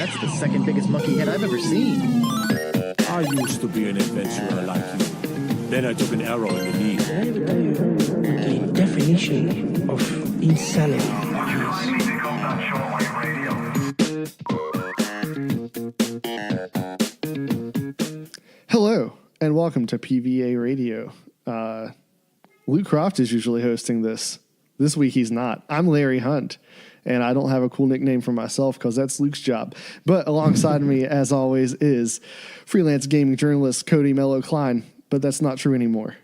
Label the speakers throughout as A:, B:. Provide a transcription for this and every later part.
A: That's the second biggest monkey head I've ever seen.
B: I used to be an adventurer like you. Then I took an arrow in the knee.
C: The definition of insanity.
D: Hello, and welcome to PvA Radio. Luke Croft is usually hosting this. This week he's not. I'm Larry Hunt, and I don't have a cool nickname for myself because that's Luke's job. But alongside me, as always, is freelance gaming journalist Cody Mello Klein. But that's not true anymore.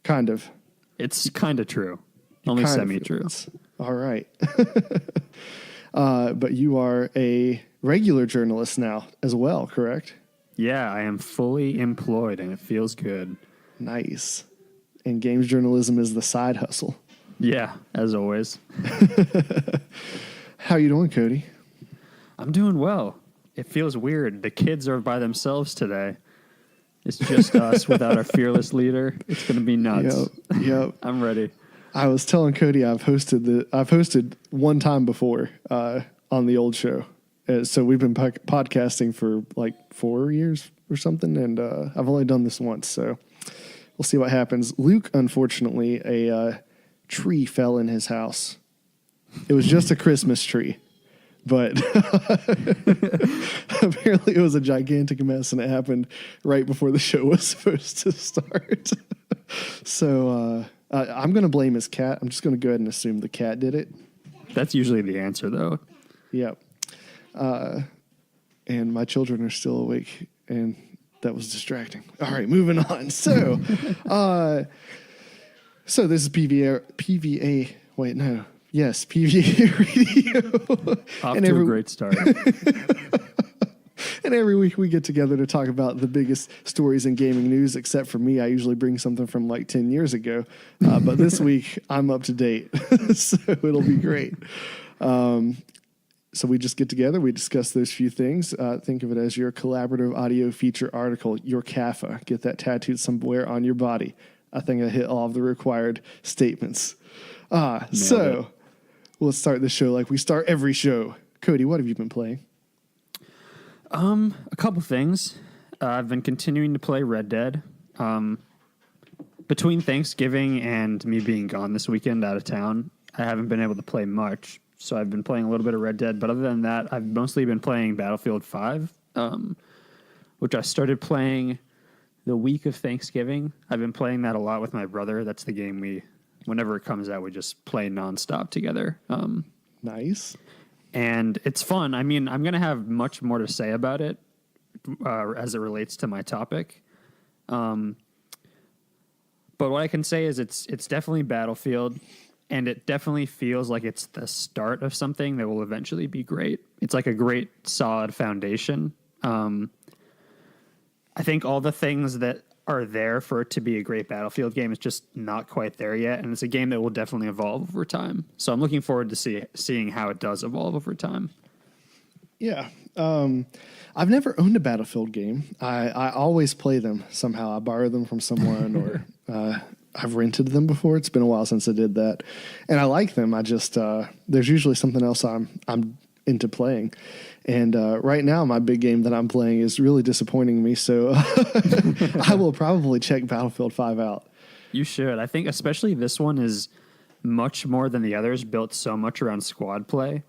D: Kind of.
E: It's kind of true. Only
D: Kind of.
E: semi-true.
D: All right. But you are a regular journalist now as well, correct?
E: Yeah, I am fully employed, and it feels good.
D: Nice. And games journalism is the side hustle.
E: Yeah, as always.
D: How you doing, Cody?
E: I'm doing well. It feels weird. The kids are by themselves today. It's just us without our fearless leader. It's going to be nuts.
D: Yep.
E: I'm ready.
D: I was telling Cody I've hosted one time before on the old show. So we've been podcasting for like 4 years or something, and I've only done this once, so we'll see what happens. Luke, unfortunately, a tree fell in his house. It was just a Christmas tree, but apparently it was a gigantic mess, and it happened right before the show was supposed to start. So I'm going to blame his cat. I'm just going to go ahead and assume the cat did it.
E: That's usually the answer, though.
D: Yep. And my children are still awake, and that was distracting. All right, moving on. So, so this is PvA. Wait, no. Yes, PvA Radio.
E: Off to a great start.
D: And every week we get together to talk about the biggest stories in gaming news, except for me. I usually bring something from like 10 years ago. But this week I'm up to date, so it'll be great. So we just get together, we discuss those few things. Think of it as your collaborative audio feature article, your CAFA. Get that tattooed somewhere on your body. I think I hit all of the required statements. So we'll start the show like we start every show. Cody, what have you been playing?
E: A couple things. I've been continuing to play Red Dead. Between Thanksgiving and me being gone this weekend out of town, I haven't been able to play much. So I've been playing a little bit of Red Dead, but other than that, I've mostly been playing Battlefield 5, which I started playing the week of Thanksgiving. I've been playing that a lot with my brother. That's the game whenever it comes out, we just play nonstop together.
D: Nice.
E: And it's fun. I mean, I'm going to have much more to say about it as it relates to my topic. But what I can say is it's definitely Battlefield. And it definitely feels like it's the start of something that will eventually be great. It's like a great, solid foundation. I think all the things that are there for it to be a great Battlefield game is just not quite there yet. And it's a game that will definitely evolve over time. So I'm looking forward to seeing how it does evolve over time.
D: Yeah. I've never owned a Battlefield game. I always play them somehow. I borrow them from someone or I've rented them before. It's been a while since I did that, and I like them. I just there's usually something else I'm into playing, and right now my big game that I'm playing is really disappointing me. So I will probably check Battlefield 5 out.
E: You should. I think especially this one is much more than the others. Built so much around squad play,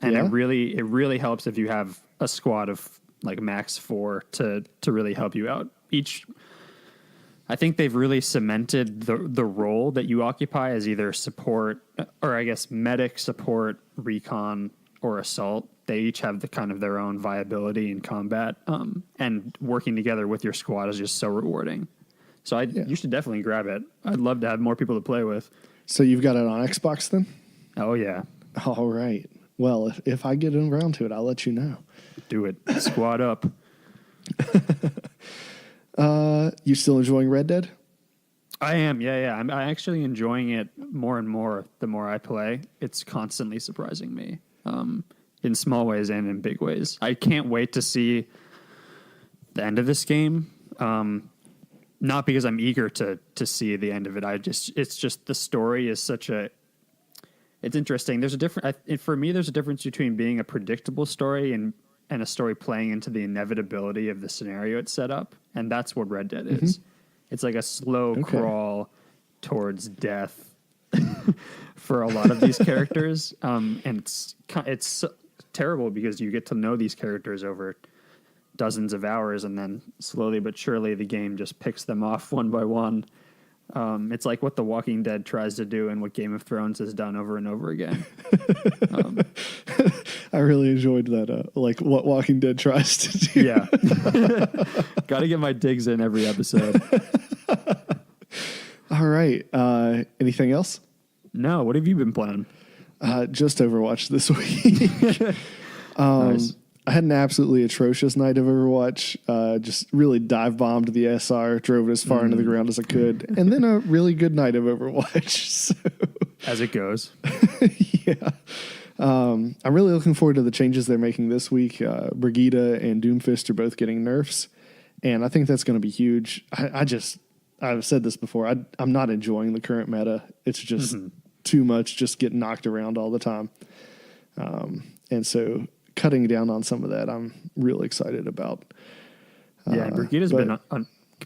E: and it really helps if you have a squad of like max 4 to really help you out. I think they've really cemented the role that you occupy as either support or I guess medic, support, recon, or assault. They each have the kind of their own viability in combat, and working together with your squad is just so rewarding. So you should definitely grab it. I'd love to have more people to play with.
D: So you've got it on Xbox then?
E: Oh yeah.
D: All right. Well, if I get around to it, I'll let you know.
E: Do it. Squad up.
D: You still enjoying Red Dead?
E: I am, yeah. I'm actually enjoying it more and more the more I play. It's constantly surprising me, in small ways and in big ways. I can't wait to see the end of this game. Not because I'm eager to see the end of it. It's just the story is such a. It's interesting. There's a different for me. There's a difference between being a predictable story and and a story playing into the inevitability of the scenario it's set up. And that's what Red Dead is. It's like a slow crawl towards death for a lot of these characters. And it's terrible because you get to know these characters over dozens of hours, and then slowly but surely the game just picks them off one by one. It's like what The Walking Dead tries to do and what Game of Thrones has done over and over again.
D: I really enjoyed that, like what Walking Dead tries to do.
E: Yeah. Got to get my digs in every episode.
D: All right. Anything else?
E: No, what have you been playing?
D: Just Overwatch this week.
E: Nice.
D: I had an absolutely atrocious night of Overwatch. Just really dive bombed the SR, drove it as far into the ground as I could, and then a really good night of Overwatch. So,
E: As it goes.
D: yeah. I'm really looking forward to the changes they're making this week. Brigida and Doomfist are both getting nerfs, and I think that's going to be huge. I've said this before. I'm not enjoying the current meta. It's just too much, just getting knocked around all the time. And so cutting down on some of that, I'm really excited about.
E: Yeah, Brigida's been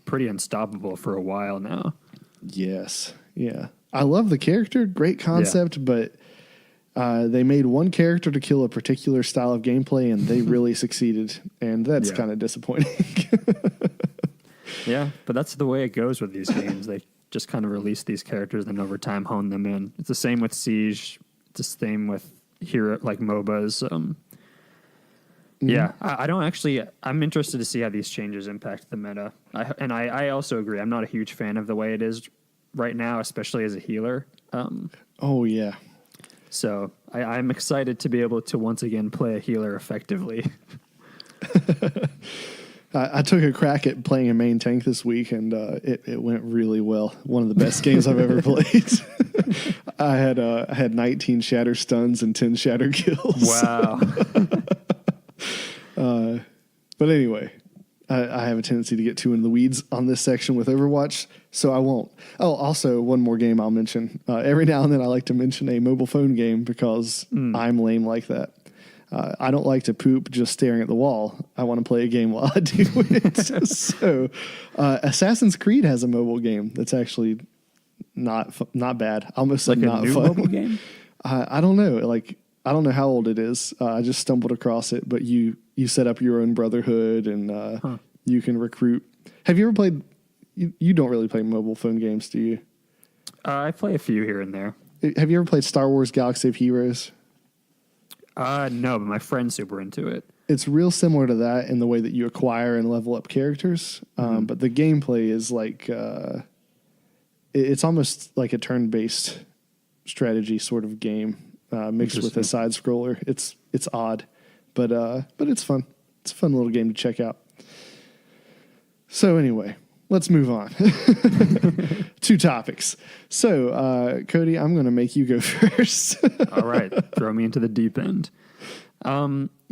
E: pretty unstoppable for a while now.
D: Yes. Yeah. I love the character. Great concept, but they made one character to kill a particular style of gameplay, and they really succeeded. And that's kind of disappointing.
E: Yeah, but that's the way it goes with these games. They just kind of release these characters and over time hone them in. It's the same with Siege. It's the same with hero like MOBAs. Yeah, I don't actually. I'm interested to see how these changes impact the meta. I also agree. I'm not a huge fan of the way it is right now, especially as a healer.
D: Oh yeah.
E: So I'm excited to be able to once again play a healer effectively.
D: I took a crack at playing a main tank this week, and it went really well. One of the best games I've ever played. I had 19 shatter stuns and 10 shatter kills.
E: Wow.
D: But anyway, I have a tendency to get too in the weeds on this section with Overwatch, so I won't. Oh, also, one more game I'll mention. Every now and then I like to mention a mobile phone game because I'm lame like that. I don't like to poop just staring at the wall. I want to play a game while I do it. So Assassin's Creed has a mobile game that's actually not bad. I almost said
E: Like
D: not
E: a new
D: fun.
E: mobile game?
D: I don't know. I don't know how old it is. I just stumbled across it, but you set up your own brotherhood and you can recruit. Have you ever played? You don't really play mobile phone games, do you?
E: I play a few here and there.
D: Have you ever played Star Wars Galaxy of Heroes?
E: No, but my friend's super into it.
D: It's real similar to that in the way that you acquire and level up characters, but the gameplay is like it's almost like a turn-based strategy sort of game mixed with a side scroller. It's odd, but it's fun. It's a fun little game to check out. So anyway, let's move on. 2 topics. So, Cody, I'm going to make you go first.
E: All right. Throw me into the deep end.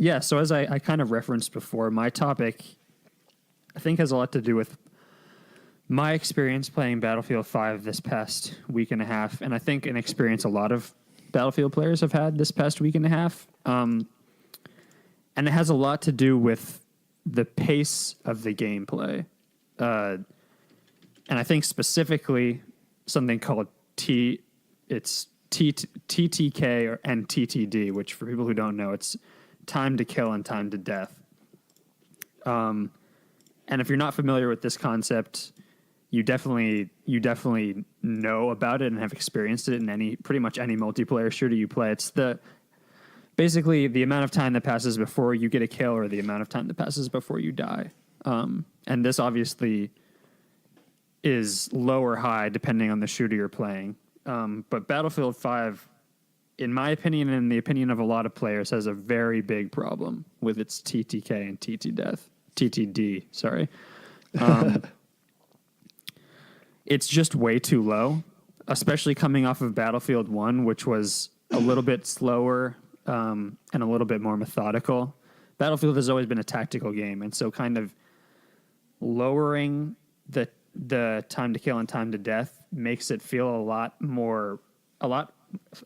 E: Yeah, so as I kind of referenced before, my topic, I think, has a lot to do with my experience playing Battlefield 5 this past week and a half, and I think an experience a lot of Battlefield players have had this past week and a half. And it has a lot to do with the pace of the gameplay. And I think specifically something called TTK and TTD, which for people who don't know, it's time to kill and time to death. And if you're not familiar with this concept, you definitely know about it and have experienced it in pretty much any multiplayer shooter you play. It's basically the amount of time that passes before you get a kill or the amount of time that passes before you die. And this obviously is low or high depending on the shooter you're playing. But Battlefield 5, in my opinion and the opinion of a lot of players, has a very big problem with its TTK and TTD. Sorry. It's just way too low, especially coming off of Battlefield 1, which was a little bit slower and a little bit more methodical. Battlefield has always been a tactical game, and so kind of lowering the time to kill and time to death makes it feel a lot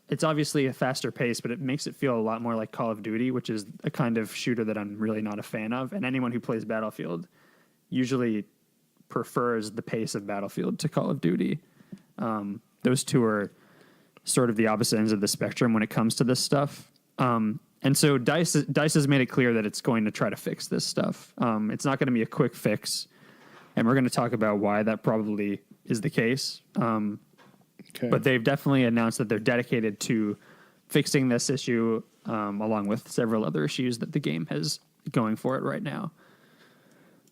E: it's obviously a faster pace, but it makes it feel a lot more like Call of Duty, which is a kind of shooter that I'm really not a fan of. And anyone who plays Battlefield usually prefers the pace of Battlefield to Call of Duty. Those two are sort of the opposite ends of the spectrum when it comes to this stuff. And so DICE has made it clear that it's going to try to fix this stuff. It's not going to be a quick fix, and we're going to talk about why that probably is the case.
D: Okay.
E: But they've definitely announced that they're dedicated to fixing this issue, along with several other issues that the game has going for it right now.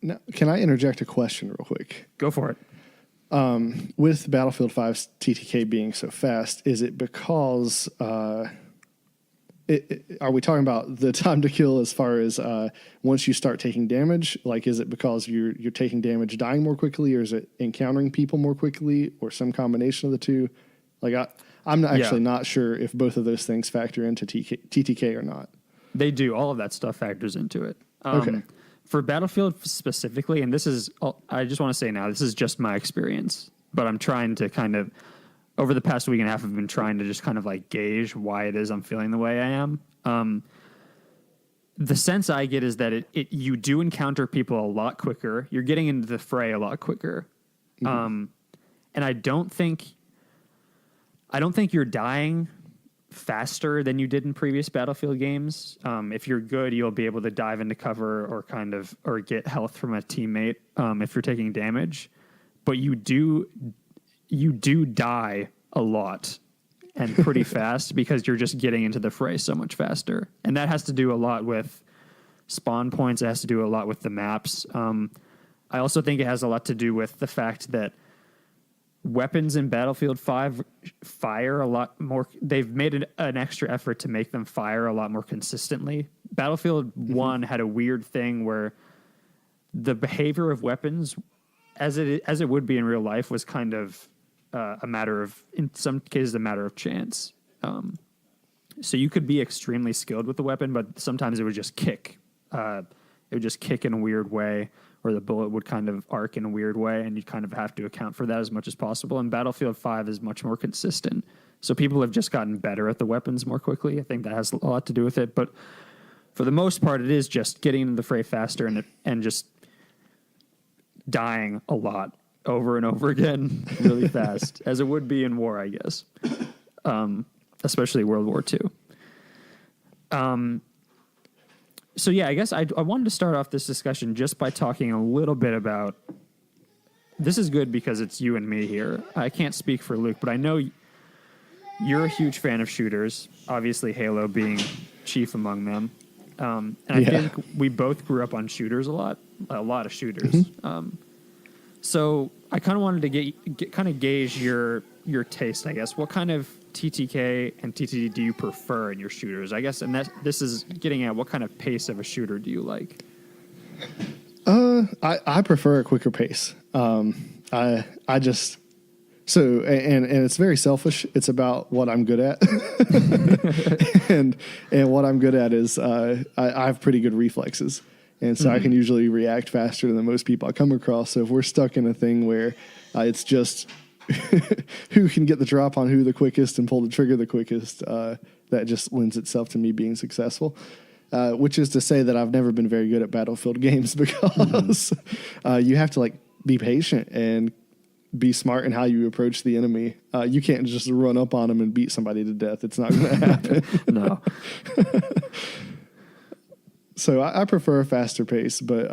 D: Now, can I interject a question real quick?
E: Go for it.
D: With Battlefield 5's TTK being so fast, is it because... are we talking about the time to kill as far as once you start taking damage? Like, is it because you're taking damage dying more quickly, or is it encountering people more quickly, or some combination of the two? Like, I'm actually not sure if both of those things factor into TTK or not.
E: They do. All of that stuff factors into it.
D: Okay.
E: For Battlefield specifically, and this is, I just want to say now, this is just my experience, but I'm trying to kind of, over the past week and a half, I've been trying to just kind of like gauge why it is I'm feeling the way I am. The sense I get is that you do encounter people a lot quicker. You're getting into the fray a lot quicker. Mm-hmm. And I don't think you're dying faster than you did in previous Battlefield games. If you're good, you'll be able to dive into cover or get health from a teammate if you're taking damage. But you do die a lot and pretty fast because you're just getting into the fray so much faster. And that has to do a lot with spawn points. It has to do a lot with the maps. I also think it has a lot to do with the fact that weapons in Battlefield 5 fire a lot more. They've made an extra effort to make them fire a lot more consistently. Battlefield 1 had a weird thing where the behavior of weapons, as it would be in real life, was kind of a matter of, in some cases, a matter of chance. So you could be extremely skilled with the weapon, but sometimes it would just kick. It would just kick in a weird way, or the bullet would kind of arc in a weird way, and you kind of have to account for that as much as possible. And Battlefield 5 is much more consistent. So people have just gotten better at the weapons more quickly. I think that has a lot to do with it. But for the most part, it is just getting into the fray faster and just dying a lot over and over again really fast, as it would be in war, I guess, especially World War II. So yeah, I guess I wanted to start off this discussion just by talking a little bit about, this is good because it's you and me here. I can't speak for Luke, but I know you're a huge fan of shooters, obviously Halo being chief among them. And I think we both grew up on shooters a lot of shooters. Mm-hmm. So I kind of wanted to kind of gauge your taste, I guess. What kind of TTK and TTD do you prefer in your shooters, I guess? And this is getting at what kind of pace of a shooter do you like?
D: I prefer a quicker pace. I just, so, and it's very selfish. It's about what I'm good at. and what I'm good at is, I have pretty good reflexes. And so I can usually react faster than most people I come across. So if we're stuck in a thing where it's just who can get the drop on who the quickest and pull the trigger the quickest, that just lends itself to me being successful. Which is to say that I've never been very good at Battlefield games because you have to like be patient and be smart in how you approach the enemy. You can't just run up on them and beat somebody to death. It's not going to happen.
E: No.
D: So I prefer a faster pace, but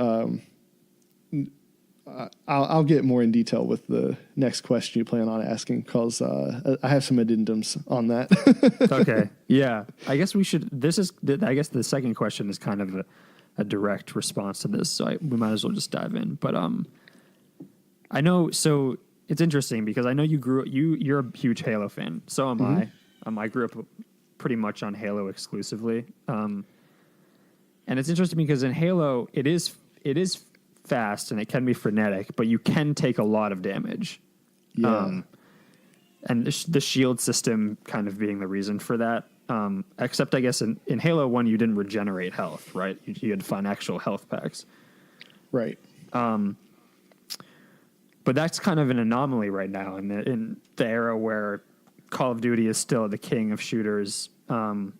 D: I'll get more in detail with the next question you plan on asking because I have some addendums on that.
E: Okay. Yeah. I guess we should. I guess the second question is kind of a direct response to this, so we might as well just dive in. But I know. So it's interesting because I know you're a huge Halo fan. So am I. I grew up pretty much on Halo exclusively. And it's interesting because in Halo, it is fast and it can be frenetic, but you can take a lot of damage. Yeah. And the shield system kind of being the reason for that. Except I guess in Halo 1, you didn't regenerate health, right? You had to find actual health packs.
D: Right.
E: But that's kind of an anomaly right now in the era where Call of Duty is still the king of shooters, and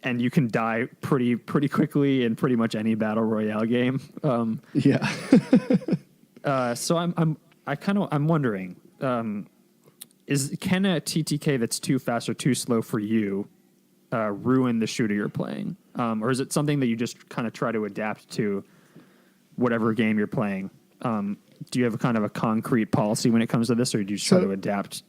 E: you can die pretty quickly in pretty much any battle royale game.
D: Yeah.
E: So I'm wondering, can a TTK that's too fast or too slow for you ruin the shooter you're playing, or is it something that you just kind of try to adapt to whatever game you're playing? Do you have a kind of a concrete policy when it comes to this, or do you just try to adapt?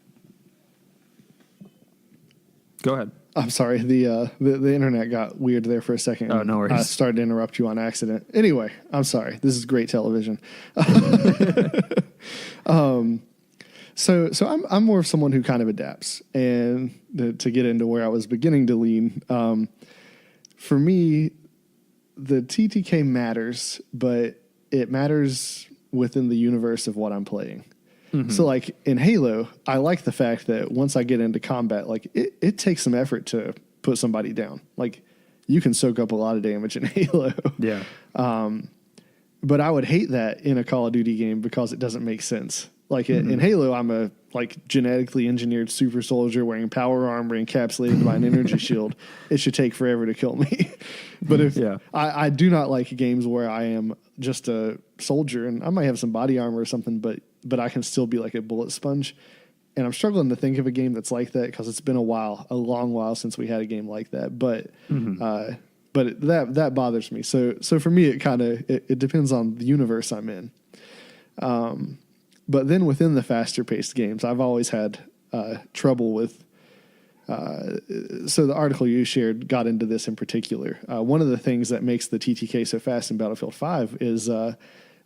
E: Go ahead.
D: I'm sorry. The internet got weird there for a second.
E: Oh, no worries.
D: I started to interrupt you on accident. Anyway, I'm sorry. This is great television. So I'm more of someone who kind of adapts, and to get into where I was beginning to lean, for me, the TTK matters, but it matters within the universe of what I'm playing. Mm-hmm. So like in Halo, I like the fact that once I get into combat, like it takes some effort to put somebody down. Like you can soak up a lot of damage in Halo.
E: Yeah.
D: But I would hate that in a Call of Duty game because it doesn't make sense. Like in Halo, I'm a genetically engineered super soldier wearing power armor encapsulated by an energy shield. It should take forever to kill me. But I do not like games where I am just a soldier and I might have some body armor or something, but I can still be like a bullet sponge. And I'm struggling to think of a game that's like that because it's been a long while since we had a game like that. But that bothers me. So for me, it depends on the universe I'm in. But then within the faster paced games, I've always had trouble with. So the article you shared got into this in particular. One of the things that makes the TTK so fast in Battlefield 5 is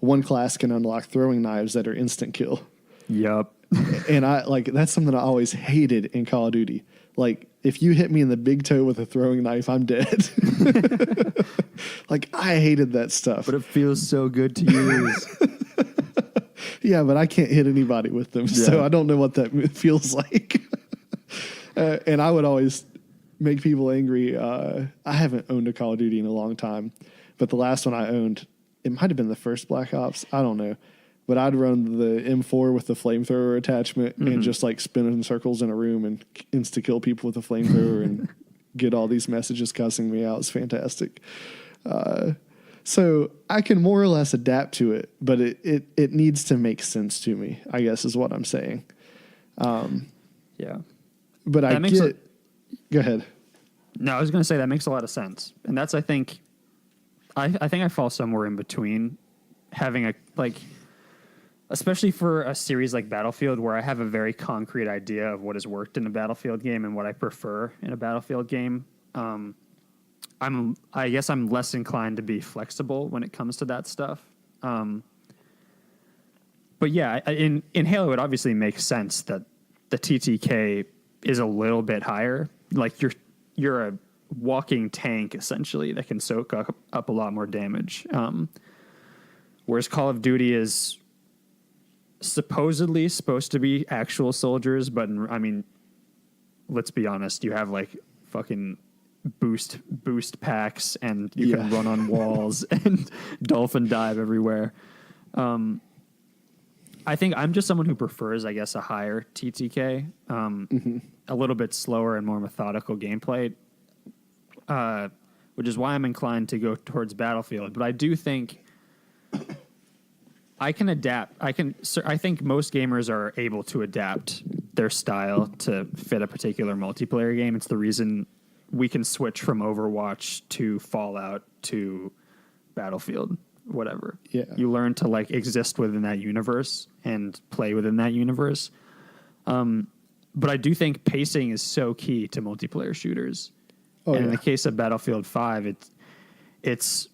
D: one class can unlock throwing knives that are instant kill.
E: Yep.
D: And that's something I always hated in Call of Duty. Like if you hit me in the big toe with a throwing knife, I'm dead. Like I hated that stuff.
E: But it feels so good to use.
D: Yeah, but I can't hit anybody with them, so I don't know what that feels like. And I would always make people angry. I haven't owned a Call of Duty in a long time, but the last one I owned, it might have been the first Black Ops. I don't know. But I'd run the M4 with the flamethrower attachment and just like spin in circles in a room and insta-kill people with a flamethrower and get all these messages cussing me out. It's fantastic. So I can more or less adapt to it, but it needs to make sense to me, I guess is what I'm saying.
E: Yeah.
D: But go ahead.
E: No, I was going to say that makes a lot of sense. And that's, I think I fall somewhere in between having especially for a series like Battlefield where I have a very concrete idea of what has worked in a Battlefield game and what I prefer in a Battlefield game. I guess I'm less inclined to be flexible when it comes to that stuff. But yeah, in Halo, it obviously makes sense that the TTK is a little bit higher. Like you're a walking tank essentially that can soak up a lot more damage. Whereas Call of Duty is supposedly supposed to be actual soldiers, but I mean, let's be honest, you have like fucking boost packs and you can run on walls and dolphin dive everywhere. I think I'm just someone who prefers, I guess, a higher TTK, a little bit slower and more methodical gameplay, which is why I'm inclined to go towards Battlefield. But I do think I can adapt. I think most gamers are able to adapt their style to fit a particular multiplayer game. It's the reason we can switch from Overwatch to Fallout to Battlefield, whatever. Yeah. You learn to like exist within that universe and play within that universe. But I do think pacing is so key to multiplayer shooters. In the case of Battlefield 5, it's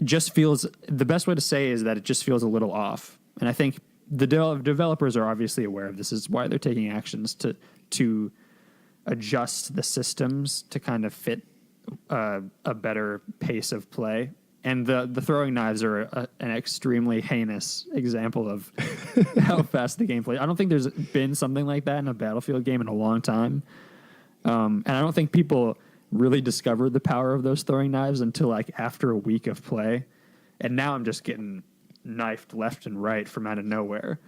E: just feels, the best way to say is that it just feels a little off. And I think the developers are obviously aware of this. This is why they're taking actions to adjust the systems to kind of fit a better pace of play. And the throwing knives are an extremely heinous example of how fast the game plays. I don't think there's been something like that in a Battlefield game in a long time. And I don't think people really discovered the power of those throwing knives until like after a week of play. And now I'm just getting knifed left and right from out of nowhere.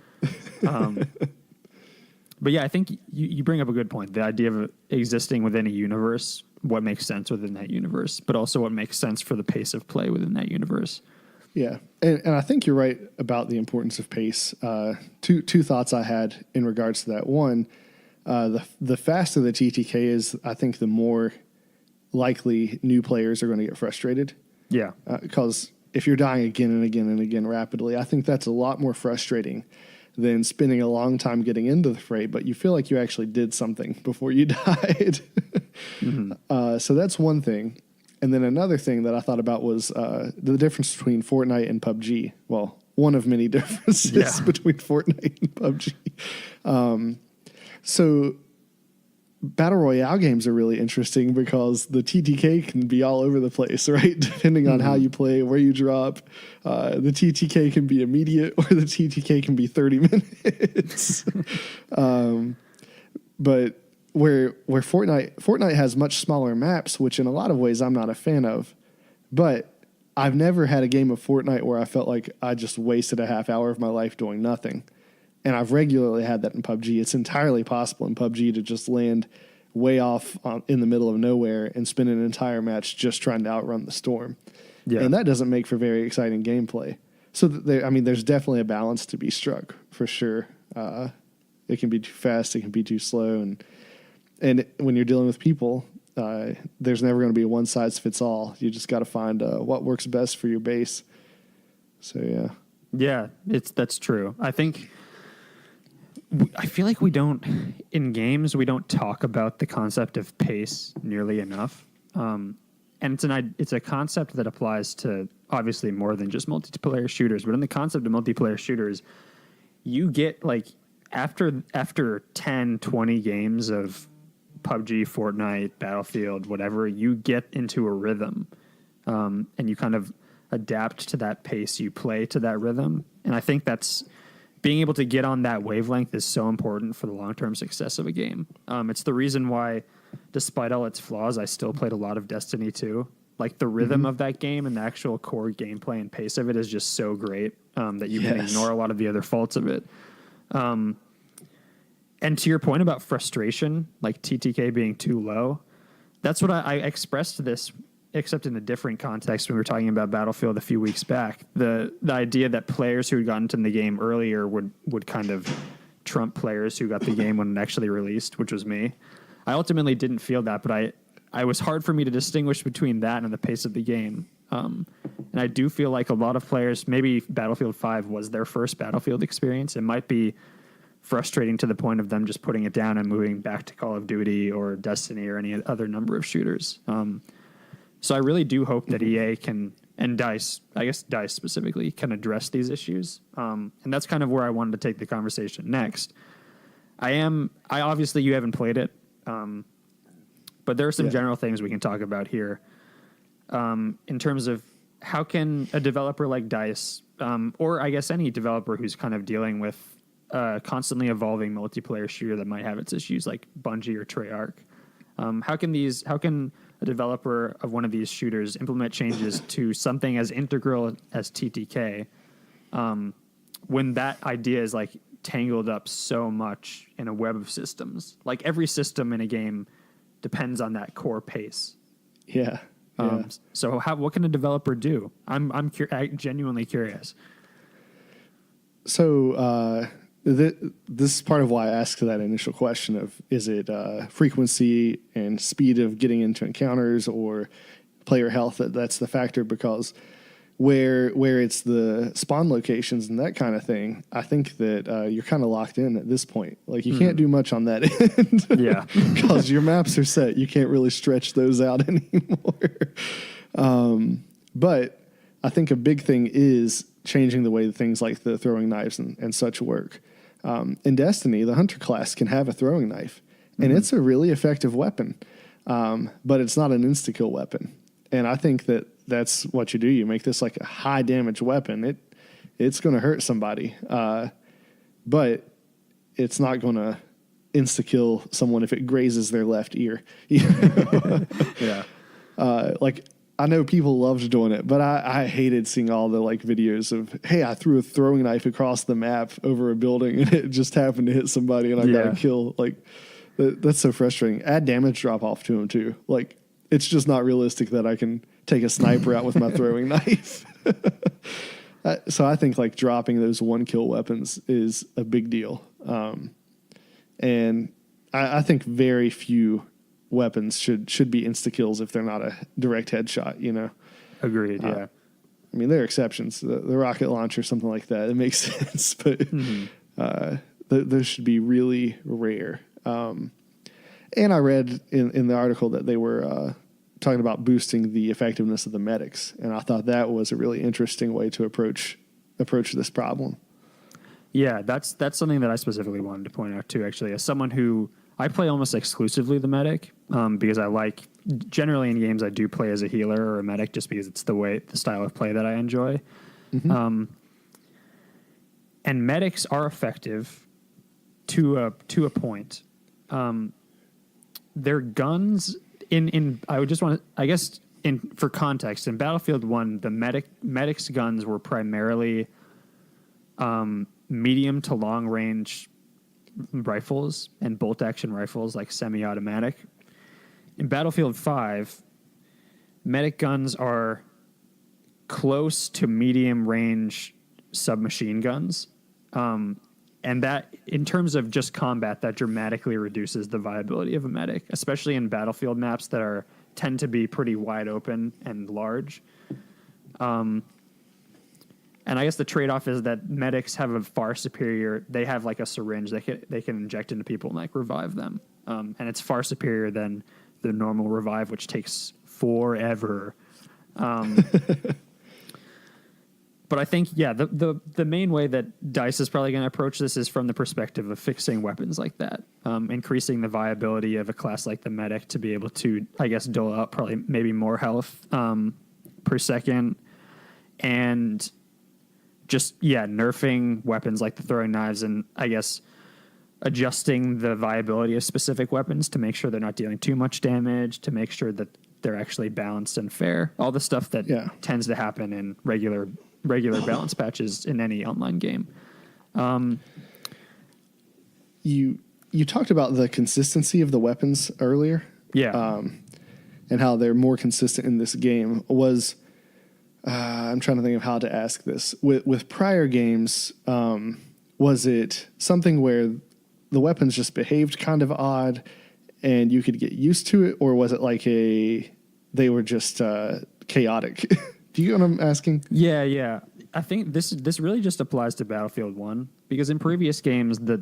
E: But But yeah, I think you bring up a good point. The idea of existing within a universe, what makes sense within that universe, but also what makes sense for the pace of play within that universe.
D: Yeah, and I think you're right about the importance of pace. Two thoughts I had in regards to that. One, the faster the TTK is, I think the more likely new players are going to get frustrated.
E: Yeah.
D: Because if you're dying again and again and again rapidly, I think that's a lot more frustrating than spending a long time getting into the fray, but you feel like you actually did something before you died. So that's one thing. And then another thing that I thought about was the difference between Fortnite and PUBG. Well, one of many differences between Fortnite and PUBG. So Battle Royale games are really interesting because the TTK can be all over the place, right? Depending on how you play, where you drop. The TTK can be immediate or the TTK can be 30 minutes. But where Fortnite has much smaller maps, which in a lot of ways I'm not a fan of. But I've never had a game of Fortnite where I felt like I just wasted a half hour of my life doing nothing. And I've regularly had that in PUBG. It's entirely possible in PUBG to just land way off in the middle of nowhere and spend an entire match just trying to outrun the storm. Yeah. And that doesn't make for very exciting gameplay. So there's definitely a balance to be struck for sure. It can be too fast. It can be too slow. And when you're dealing with people, there's never going to be a one size fits all. You just got to find what works best for your base. So, yeah. Yeah,
E: that's true. I feel like in games, we don't talk about the concept of pace nearly enough. And it's a concept that applies to obviously more than just multiplayer shooters. But in the concept of multiplayer shooters, you get like after 10, 20 games of PUBG, Fortnite, Battlefield, whatever, you get into a rhythm. And you kind of adapt to that pace. You play to that rhythm. And I think being able to get on that wavelength is so important for the long-term success of a game. It's the reason why, despite all its flaws, I still played a lot of Destiny 2. Like, the rhythm of that game and the actual core gameplay and pace of it is just so great that you can ignore a lot of the other faults of it. And to your point about frustration, like TTK being too low, that's what I expressed this, except in a different context when we were talking about Battlefield a few weeks back. The idea that players who had gotten into the game earlier would kind of trump players who got the game when it actually released, which was me. I ultimately didn't feel that, but I was hard for me to distinguish between that and the pace of the game. And I do feel like a lot of players, maybe Battlefield 5 was their first Battlefield experience. It might be frustrating to the point of them just putting it down and moving back to Call of Duty or Destiny or any other number of shooters. So I really do hope that EA and DICE, I guess DICE specifically, can address these issues. And that's kind of where I wanted to take the conversation next. Obviously you haven't played it, but there are some general things we can talk about here. In terms of how can a developer like DICE, or I guess any developer who's kind of dealing with constantly evolving multiplayer shooter that might have its issues, like Bungie or Treyarch, how can a developer of one of these shooters implement changes to something as integral as TTK when that idea is like tangled up so much in a web of systems? Like every system in a game depends on that core pace.
D: Yeah.
E: So what can a developer do? I'm genuinely curious.
D: So this is part of why I asked that initial question of, is it frequency and speed of getting into encounters or player health that's the factor? Because where it's the spawn locations and that kind of thing, I think that you're kind of locked in at this point. Like you can't do much on that end.
E: Yeah.
D: Because your maps are set. You can't really stretch those out anymore. But I think a big thing is changing the way things like the throwing knives and such work. In Destiny, the Hunter class can have a throwing knife, and it's a really effective weapon, but it's not an insta-kill weapon. And I think that's what you do. You make this like a high damage weapon. It's going to hurt somebody, but it's not going to insta-kill someone if it grazes their left ear.
E: Yeah.
D: Like I know people loved doing it, but I hated seeing all the like videos of, hey, I threw a throwing knife across the map over a building and it just happened to hit somebody and I got a kill. Like that's so frustrating. Add damage drop off to them too. Like it's just not realistic that I can take a sniper out with my throwing knife. So I think like dropping those 1-kill weapons is a big deal. And I think very few weapons should be insta kills if they're not a direct headshot, you know.
E: Agreed. Yeah.
D: I mean, there are exceptions. The rocket launcher, something like that, it makes sense, but those should be really rare. And I read in the article that they were talking about boosting the effectiveness of the medics, and I thought that was a really interesting way to approach this problem.
E: Yeah, that's something that I specifically wanted to point out too. Actually, as someone who I play almost exclusively the medic, because I like generally in games I do play as a healer or a medic just because it's the style of play that I enjoy. And medics are effective to a point. Their guns I would just want to, I guess for context, in Battlefield 1, the medics guns were primarily medium to long range rifles and bolt action rifles, like semi-automatic. In Battlefield 5, medic guns are close to medium range submachine guns. And that, in terms of just combat, that dramatically reduces the viability of a medic, especially in Battlefield maps that tend to be pretty wide open and large. And I guess the trade-off is that medics have a far superior. They have like a syringe they can inject into people and like revive them, and it's far superior than the normal revive, which takes forever. But I think the main way that DICE is probably going to approach this is from the perspective of fixing weapons like that, increasing the viability of a class like the medic to be able to, I guess, dole out probably maybe more health per second, and just, nerfing weapons like the throwing knives and, I guess, adjusting the viability of specific weapons to make sure they're not dealing too much damage, to make sure that they're actually balanced and fair. All the stuff that tends to happen in regular balance patches in any online game.
D: You talked about the consistency of the weapons earlier.
E: Yeah.
D: And how they're more consistent in this game. I'm trying to think of how to ask this. With prior games, was it something where the weapons just behaved kind of odd and you could get used to it, or was it like they were just chaotic? Do you know what I'm asking?
E: Yeah. I think this really just applies to Battlefield 1, because in previous games the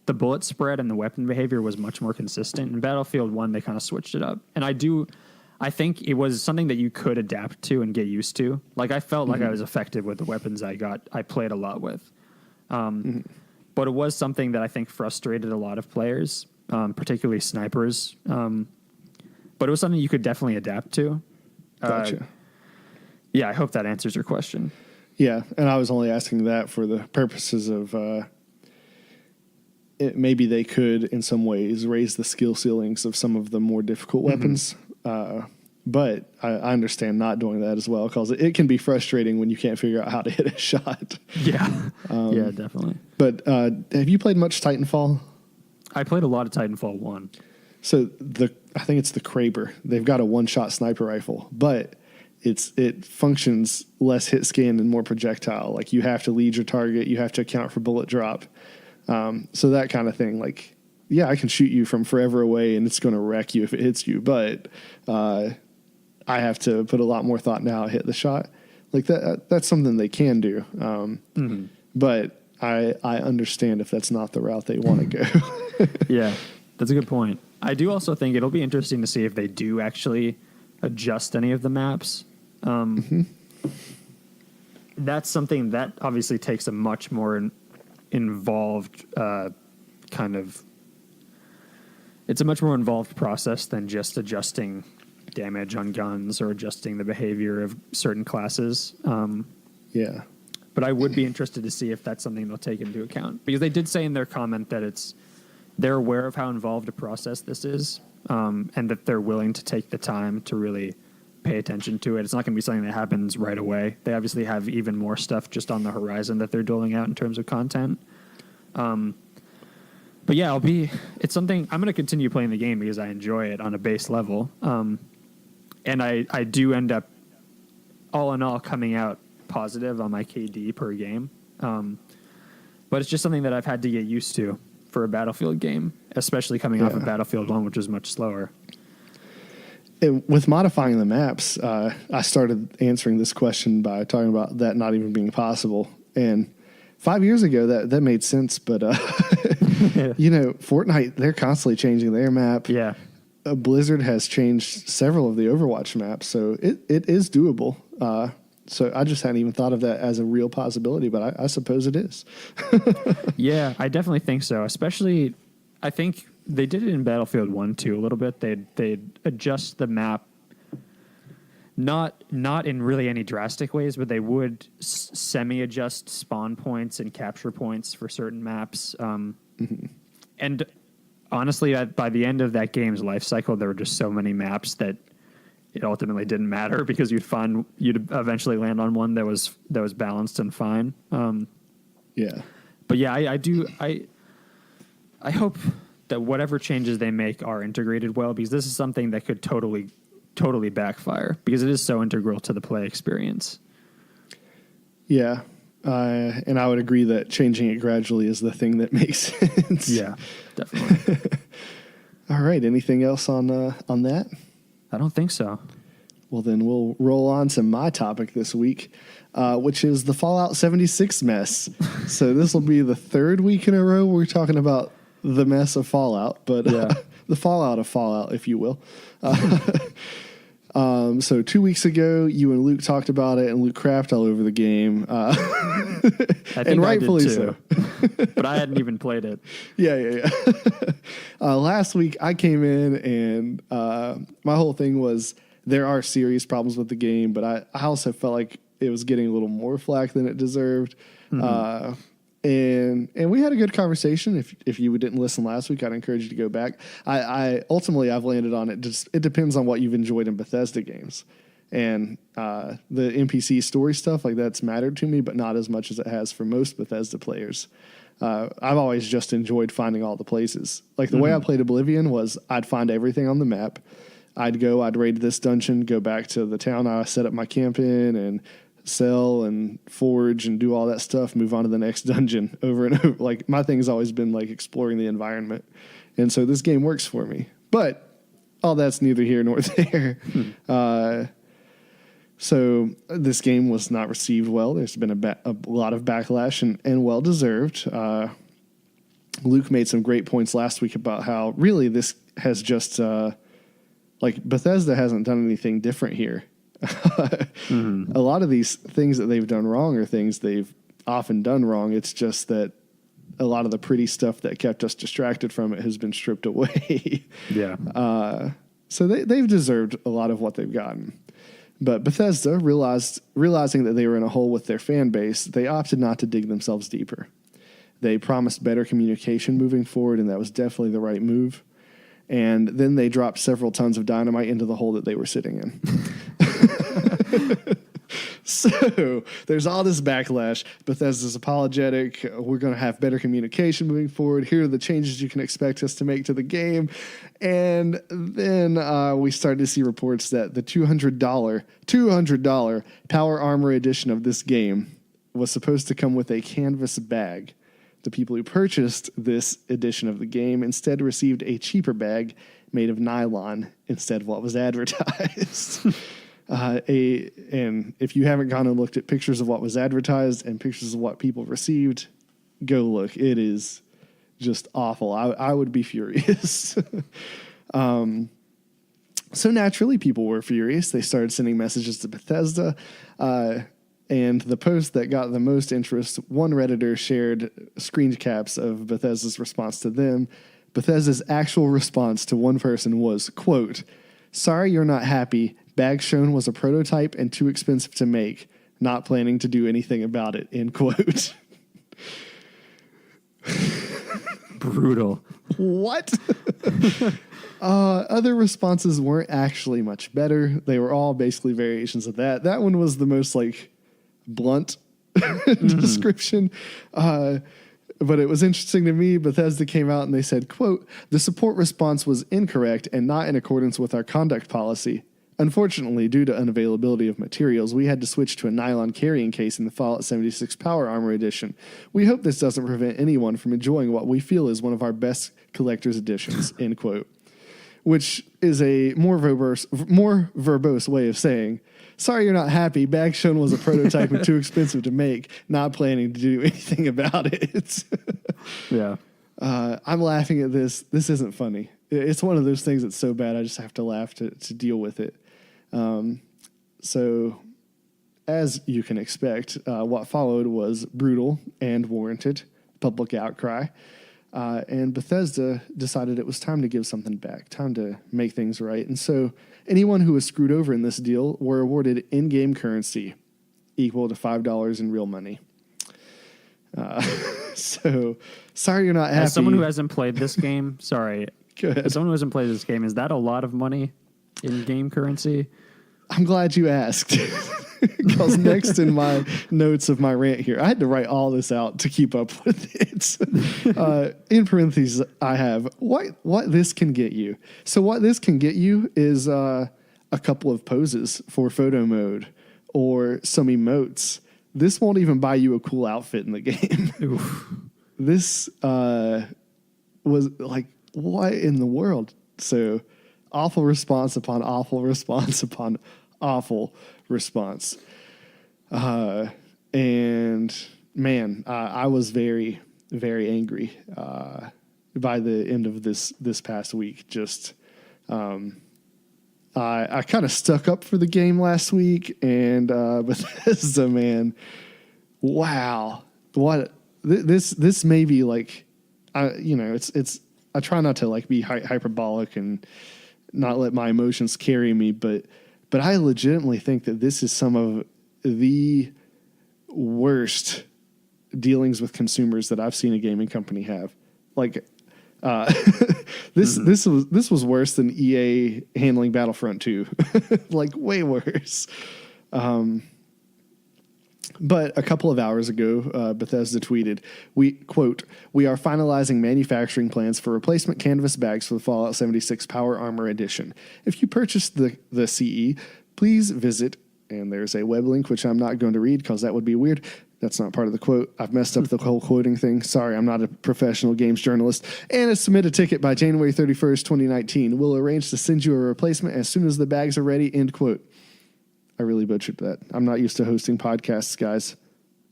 E: the bullet spread and the weapon behavior was much more consistent. In Battlefield 1, they kind of switched it up. And I think it was something that you could adapt to and get used to. Like, I felt like I was effective with the weapons I played a lot with. But it was something that I think frustrated a lot of players, particularly snipers. But it was something you could definitely adapt to.
D: Gotcha.
E: Yeah, I hope that answers your question.
D: Yeah, and I was only asking that for the purposes of maybe they could, in some ways, raise the skill ceilings of some of the more difficult weapons. But I understand not doing that as well, because it can be frustrating when you can't figure out how to hit a shot.
E: Yeah, yeah, definitely.
D: But have you played much Titanfall?
E: I played a lot of Titanfall 1.
D: So I think it's the Kraber. They've got a one-shot sniper rifle, but it functions less hit scan and more projectile. Like, you have to lead your target, you have to account for bullet drop. So that kind of thing. Like, yeah, I can shoot you from forever away and it's going to wreck you if it hits you, but I have to put a lot more thought now to hit the shot. Like, that's something they can do. But I understand if that's not the route they want to go.
E: Yeah, that's a good point. I do also think it'll be interesting to see if they do actually adjust any of the maps. That's something that obviously takes a much more involved it's a much more involved process than just adjusting damage on guns or adjusting the behavior of certain classes.
D: Yeah.
E: But I would be interested to see if that's something they'll take into account, because they did say in their comment that they're aware of how involved a process this is, and that they're willing to take the time to really pay attention to it. It's not going to be something that happens right away. They obviously have even more stuff just on the horizon that they're doling out in terms of content. But yeah, it's something I'm going to continue playing the game because I enjoy it on a base level. And I do end up, all in all, coming out positive on my KD per game. But it's just something that I've had to get used to for a Battlefield game, especially coming off of Battlefield 1, which is much slower.
D: With modifying the maps, I started answering this question by talking about that not even being possible. And 5 years ago, that made sense. But, Fortnite, they're constantly changing their map.
E: Yeah.
D: Blizzard has changed several of the Overwatch maps, so it is doable. So I just hadn't even thought of that as a real possibility, but I suppose it is.
E: Yeah, I definitely think so. Especially, I think they did it in Battlefield 1 too a little bit. They'd adjust the map, not in really any drastic ways, but they would semi-adjust spawn points and capture points for certain maps. And honestly, by the end of that game's life cycle, there were just so many maps that it ultimately didn't matter because you'd eventually land on one that was balanced and fine.
D: Yeah.
E: But yeah, I hope that whatever changes they make are integrated well, because this is something that could totally backfire because it is so integral to the play experience.
D: Yeah. And I would agree that changing it gradually is the thing that makes sense.
E: Yeah, definitely.
D: All right. Anything else on that?
E: I don't think so.
D: Well, then we'll roll on to my topic this week, which is the Fallout 76 mess. So this will be the third week in a row we're talking about the mess of Fallout, but the fallout of Fallout, if you will. So 2 weeks ago, you and Luke talked about it, and Luke crapped all over the game.
E: I think
D: and rightfully so.
E: But I hadn't even played it.
D: Yeah. Last week, I came in, and my whole thing was there are serious problems with the game, but I also felt like it was getting a little more flack than it deserved. Mm-hmm. And we had a good conversation. If you didn't listen last week, I'd encourage you to go back. I ultimately I've landed on it. It depends on what you've enjoyed in Bethesda games, and the NPC story stuff like that's mattered to me, but not as much as it has for most Bethesda players. I've always just enjoyed finding all the places. Like the way I played Oblivion was I'd find everything on the map. I'd raid this dungeon, go back to the town I set up my camp in, and sell and forge and do all that stuff, move on to the next dungeon over and over. Like my thing has always been like exploring the environment. And so this game works for me, but all that's neither here nor there. So this game was not received well. There's been a lot of backlash and well-deserved. Luke made some great points last week about how really this has just, like Bethesda hasn't done anything different here. A lot of these things that they've done wrong are things they've often done wrong. It's just that a lot of the pretty stuff that kept us distracted from it has been stripped away.
E: Yeah.
D: So they've deserved a lot of what they've gotten. But Bethesda realizing that they were in a hole with their fan base, they opted not to dig themselves deeper. They promised better communication moving forward, and that was definitely the right move. And then they dropped several tons of dynamite into the hole that they were sitting in. So there's all this backlash. Bethesda's apologetic. We're going to have better communication moving forward. Here are the changes you can expect us to make to the game. And then we started to see reports that the $200 Power Armor edition of this game was supposed to come with a canvas bag. The people who purchased this edition of the game instead received a cheaper bag made of nylon instead of what was advertised. And if you haven't gone and looked at pictures of what was advertised and pictures of what people received, go look. It is just awful. I would be furious. So naturally, people were furious. They started sending messages to Bethesda. And the post that got the most interest, one Redditor shared screen caps of Bethesda's response to them. Bethesda's actual response to one person was, quote, "Sorry you're not happy. Bag shown was a prototype and too expensive to make. Not planning to do anything about it," end quote.
E: Brutal.
D: What? Other responses weren't actually much better. They were all basically variations of that. That one was the most like blunt description. But it was interesting to me. Bethesda came out and they said, quote, "The support response was incorrect and not in accordance with our conduct policy. Unfortunately, due to unavailability of materials, we had to switch to a nylon carrying case in the Fallout 76 Power Armor Edition. We hope this doesn't prevent anyone from enjoying what we feel is one of our best collector's editions," end quote. Which is a more verbose way of saying, sorry you're not happy. Bag shown was a prototype and too expensive to make. Not planning to do anything about it.
E: Yeah.
D: I'm laughing at this. This isn't funny. It's one of those things that's so bad I just have to laugh to deal with it. So, as you can expect, what followed was brutal and warranted public outcry. And Bethesda decided it was time to give something back, time to make things right. And so anyone who was screwed over in this deal were awarded in-game currency equal to $5 in real money. So sorry you're not happy.
E: As someone who hasn't played this game, sorry.
D: Good.
E: As someone who hasn't played this game, is that a lot of money in game currency?
D: I'm glad you asked. Because next in my notes of my rant here, I had to write all this out to keep up with it. In parentheses, I have what this can get you. So what this can get you is a couple of poses for photo mode or some emotes. This won't even buy you a cool outfit in the game. This was like, what in the world? So awful response upon awful response upon awful response. And man, I was very, very angry by the end of this past week. Just I kind of stuck up for the game last week, and Bethesda, man, wow, what this may be like. It's I try not to like be hyperbolic and not let my emotions carry me, but I legitimately think that this is some of the worst dealings with consumers that I've seen a gaming company have. Like, this was worse than EA handling Battlefront 2, like way worse. But a couple of hours ago, Bethesda tweeted, "We are finalizing manufacturing plans for replacement canvas bags for the Fallout 76 Power Armor Edition. If you purchased the CE, please visit," and there's a web link, which I'm not going to read because that would be weird. That's not part of the quote. I've messed up the whole quoting thing. Sorry, I'm not a professional games journalist. "And submit a ticket by January 31st, 2019. We'll arrange to send you a replacement as soon as the bags are ready," end quote. I really butchered that. I'm not used to hosting podcasts, guys.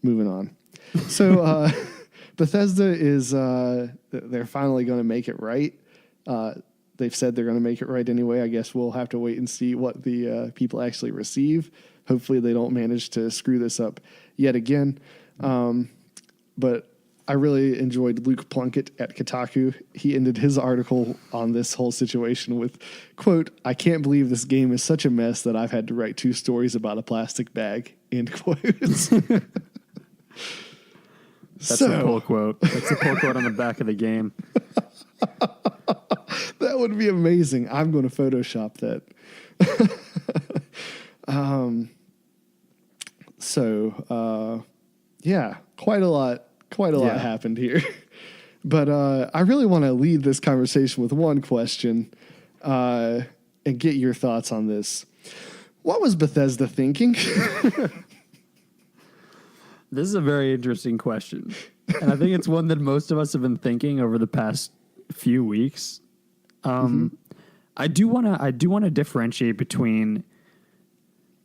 D: Moving on. So Bethesda is, they're finally going to make it right. They've said they're going to make it right anyway. I guess we'll have to wait and see what the people actually receive. Hopefully they don't manage to screw this up yet again. But I really enjoyed Luke Plunkett at Kotaku. He ended his article on this whole situation with, quote, "I can't believe this game is such a mess that I've had to write 2 stories about a plastic bag," end quotes.
E: That's a pull quote. That's a pull quote on the back of the game.
D: That would be amazing. I'm going to Photoshop that. Yeah, quite a lot happened here. But I really want to lead this conversation with one question and get your thoughts on this. What was Bethesda thinking?
E: This is a very interesting question. And I think it's one that most of us have been thinking over the past few weeks. I do want to differentiate between,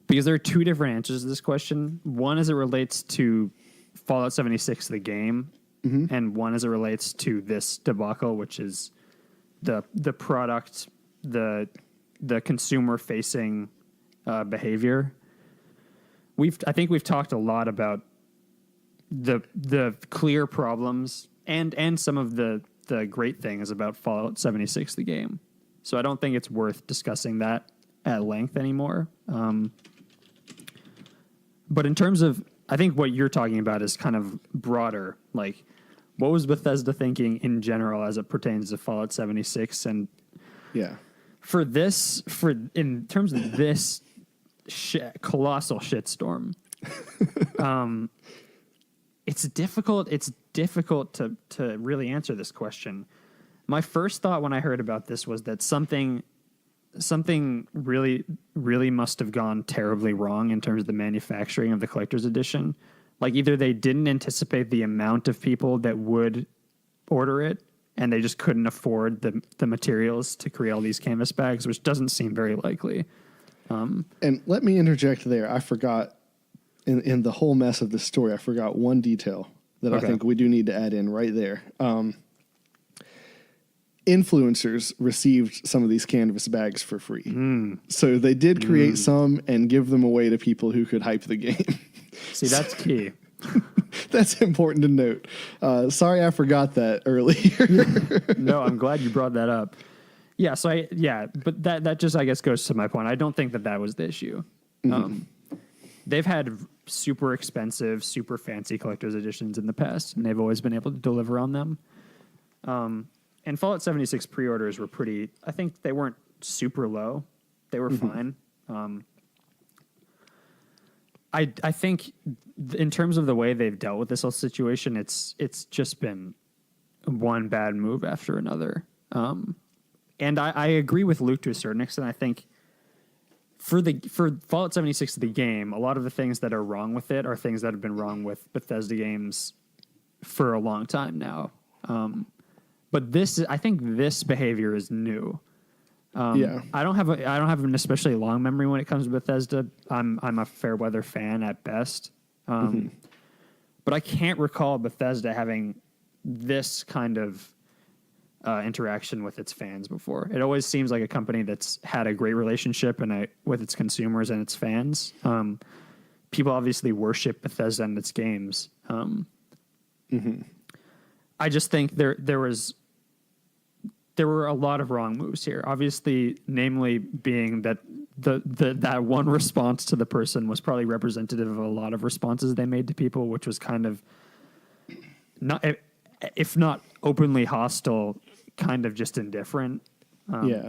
E: because there are 2 different answers to this question. One as it relates to Fallout 76, the game, and one as it relates to this debacle, which is the product, the consumer facing behavior. I think we've talked a lot about the clear problems and some of the great things about Fallout 76, the game. So I don't think it's worth discussing that at length anymore. But in terms of, I think what you're talking about is kind of broader. Like, what was Bethesda thinking in general as it pertains to Fallout 76? And
D: Yeah.
E: In terms of this colossal shitstorm, it's difficult to really answer this question. My first thought when I heard about this was that something really, really must have gone terribly wrong in terms of the manufacturing of the collector's edition. Like either they didn't anticipate the amount of people that would order it, and they just couldn't afford the materials to create all these canvas bags, which doesn't seem very likely.
D: And let me interject there. I forgot in the whole mess of this story, I forgot one detail that I think we do need to add in right there. Influencers received some of these canvas bags for free. So they did create some and give them away to people who could hype the game.
E: See, that's key.
D: That's important to note. Sorry, I forgot that earlier.
E: No, I'm glad you brought that up. Yeah, but that just, I guess, goes to my point. I don't think that was the issue. They've had super expensive, super fancy collector's editions in the past, and they've always been able to deliver on them. And Fallout 76 pre-orders were pretty, I think they weren't super low. They were fine. I think in terms of the way they've dealt with this whole situation, it's just been one bad move after another. And I agree with Luke to a certain extent. I think for Fallout 76, the game, a lot of the things that are wrong with it are things that have been wrong with Bethesda games for a long time now. But I think this behavior is new. I don't have an especially long memory when it comes to Bethesda. I'm a fair weather fan at best. But I can't recall Bethesda having this kind of interaction with its fans before. It always seems like a company that's had a great relationship with its consumers and its fans. People obviously worship Bethesda and its games. I just think there were a lot of wrong moves here. Obviously, namely being that that one response to the person was probably representative of a lot of responses they made to people, which was kind of not, if not openly hostile, kind of just indifferent.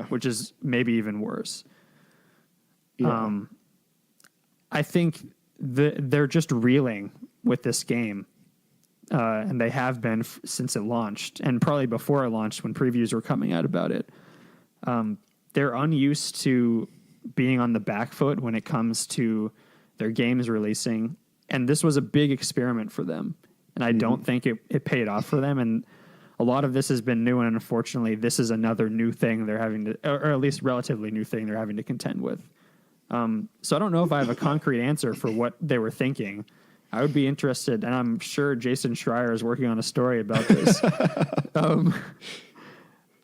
E: Which is maybe even worse. I think they're just reeling with this game. And they have been since it launched, and probably before it launched when previews were coming out about it. They're unused to being on the back foot when it comes to their games releasing, and this was a big experiment for them, and I don't think it paid off for them, and a lot of this has been new, and unfortunately this is another new thing they're having to, or at least relatively new thing they're having to contend with. So I don't know if I have a concrete answer for what they were thinking. I would be interested, and I'm sure Jason Schreier is working on a story about this.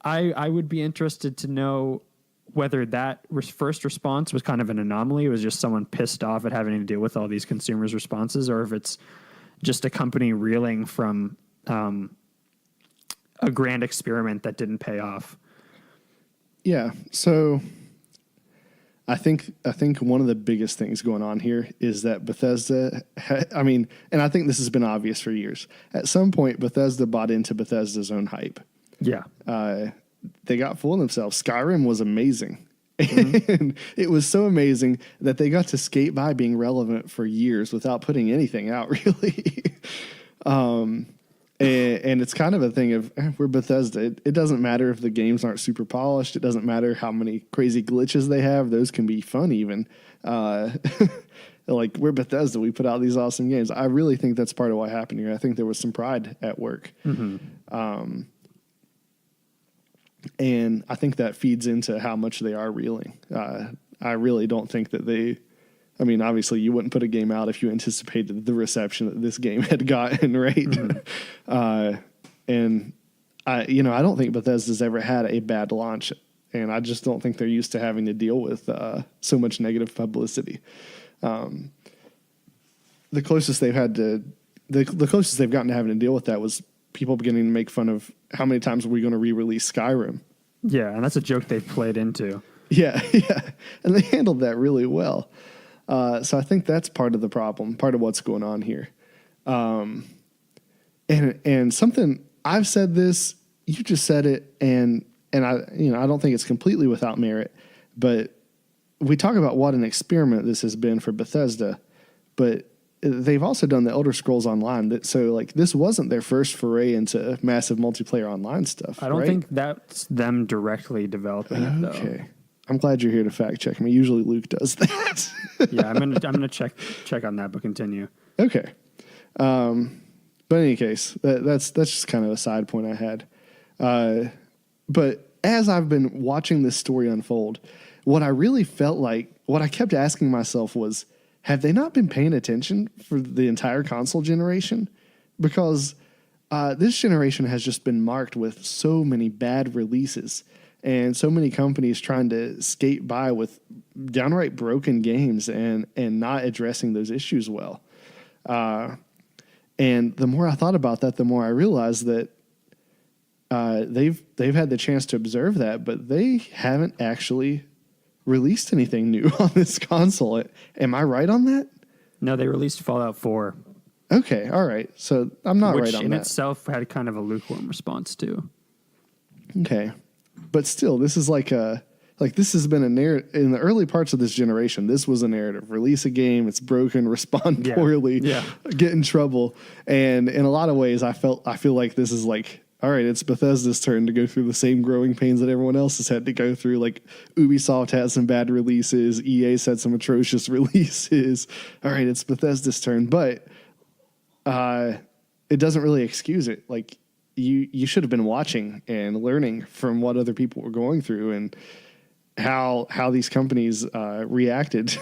E: I would be interested to know whether that first response was kind of an anomaly. It was just someone pissed off at having to deal with all these consumers' responses, or if it's just a company reeling from a grand experiment that didn't pay off.
D: Yeah, so I think one of the biggest things going on here is that Bethesda, and I think this has been obvious for years. At some point, Bethesda bought into Bethesda's own hype.
E: Yeah.
D: They got full of themselves. Skyrim was amazing. And it was so amazing that they got to skate by being relevant for years without putting anything out, really. And it's kind of a thing of, we're Bethesda. It doesn't matter if the games aren't super polished. It doesn't matter how many crazy glitches they have. Those can be fun even. Like, we're Bethesda. We put out these awesome games. I really think that's part of what happened here. I think there was some pride at work. And I think that feeds into how much they are reeling. I really don't think that they... obviously you wouldn't put a game out if you anticipated the reception that this game had gotten, right? And I don't think Bethesda's ever had a bad launch, and I just don't think they're used to having to deal with so much negative publicity. The closest they've gotten to having to deal with that was people beginning to make fun of how many times are we going to re-release Skyrim.
E: Yeah, and that's a joke they've played into.
D: Yeah, and they handled that really well. So I think that's part of the problem, part of what's going on here. And something, I've said this, you just said it, and and I don't think it's completely without merit, but we talk about what an experiment this has been for Bethesda, but they've also done the Elder Scrolls Online. So like this wasn't their first foray into massive multiplayer online stuff.
E: I don't
D: right?
E: think that's them directly developing it, though.
D: Okay. I'm glad you're here to fact check me. Usually Luke does that.
E: Yeah, I'm gonna check on that, but continue.
D: Okay. But in any case, that's just kind of a side point I had. But as I've been watching this story unfold, what I really felt like, what I kept asking myself was, have they not been paying attention for the entire console generation? Because this generation has just been marked with so many bad releases and so many companies trying to skate by with downright broken games and not addressing those issues well. And the more I thought about that, the more I realized that they've had the chance to observe that, but they haven't actually released anything new on this console. Am I right on that?
E: No, they released Fallout 4.
D: Okay, all right. So I'm not right on that.
E: Which in itself had kind of a lukewarm response too.
D: Okay. But still, this is this has been a narrative in the early parts of this generation. This was a narrative: release a game, it's broken, respond poorly, get in trouble. And in a lot of ways, I feel like this is like, all right, it's Bethesda's turn to go through the same growing pains that everyone else has had to go through. Like Ubisoft had some bad releases, EA's had some atrocious releases. All right, it's Bethesda's turn, but it doesn't really excuse it. Like you should have been watching and learning from what other people were going through and how these companies reacted,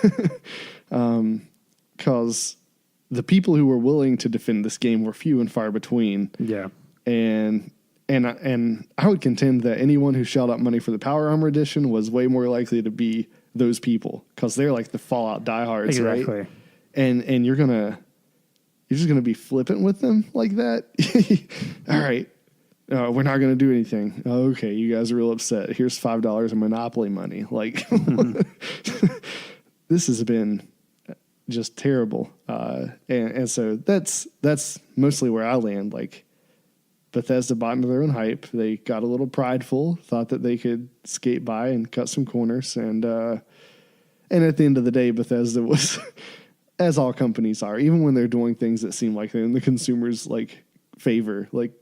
D: because the people who were willing to defend this game were few and far between.
E: Yeah.
D: And I would contend that anyone who shelled out money for the Power Armor Edition was way more likely to be those people, because they're like the Fallout diehards,
E: exactly.
D: right? And you're just gonna be flippant with them like that. All right, we're not gonna do anything. Okay, you guys are real upset. Here's $5 in Monopoly money. Like this has been just terrible. And so that's mostly where I land. Like, Bethesda bought into their own hype. They got a little prideful, thought that they could skate by and cut some corners. And at the end of the day, Bethesda was, as all companies are, even when they're doing things that seem like they're in the consumer's like favor, like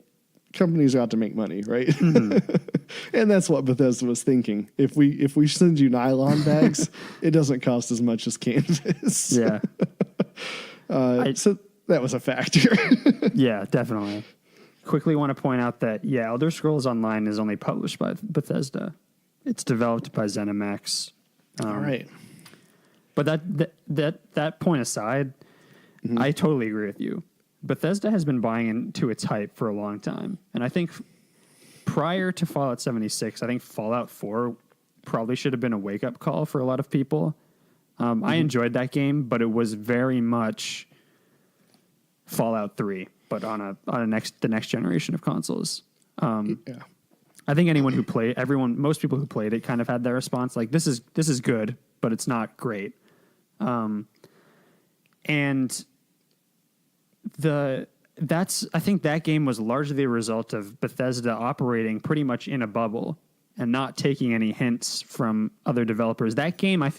D: companies are out to make money, right? Mm-hmm. And that's what Bethesda was thinking. If we send you nylon bags, it doesn't cost as much as canvas.
E: Yeah.
D: So that was a factor.
E: Yeah, definitely. Quickly want to point out that, Elder Scrolls Online is only published by Bethesda. It's developed by ZeniMax.
D: All right.
E: But that point aside, mm-hmm. I totally agree with you. Bethesda has been buying into its hype for a long time. And I think prior to Fallout 76, I think Fallout 4 probably should have been a wake-up call for a lot of people. Mm-hmm. I enjoyed that game, but it was very much Fallout 3, but on the next generation of consoles. I think most people who played it kind of had that response, like, this is good, but it's not great. And I think that game was largely a result of Bethesda operating pretty much in a bubble and not taking any hints from other developers. That game, I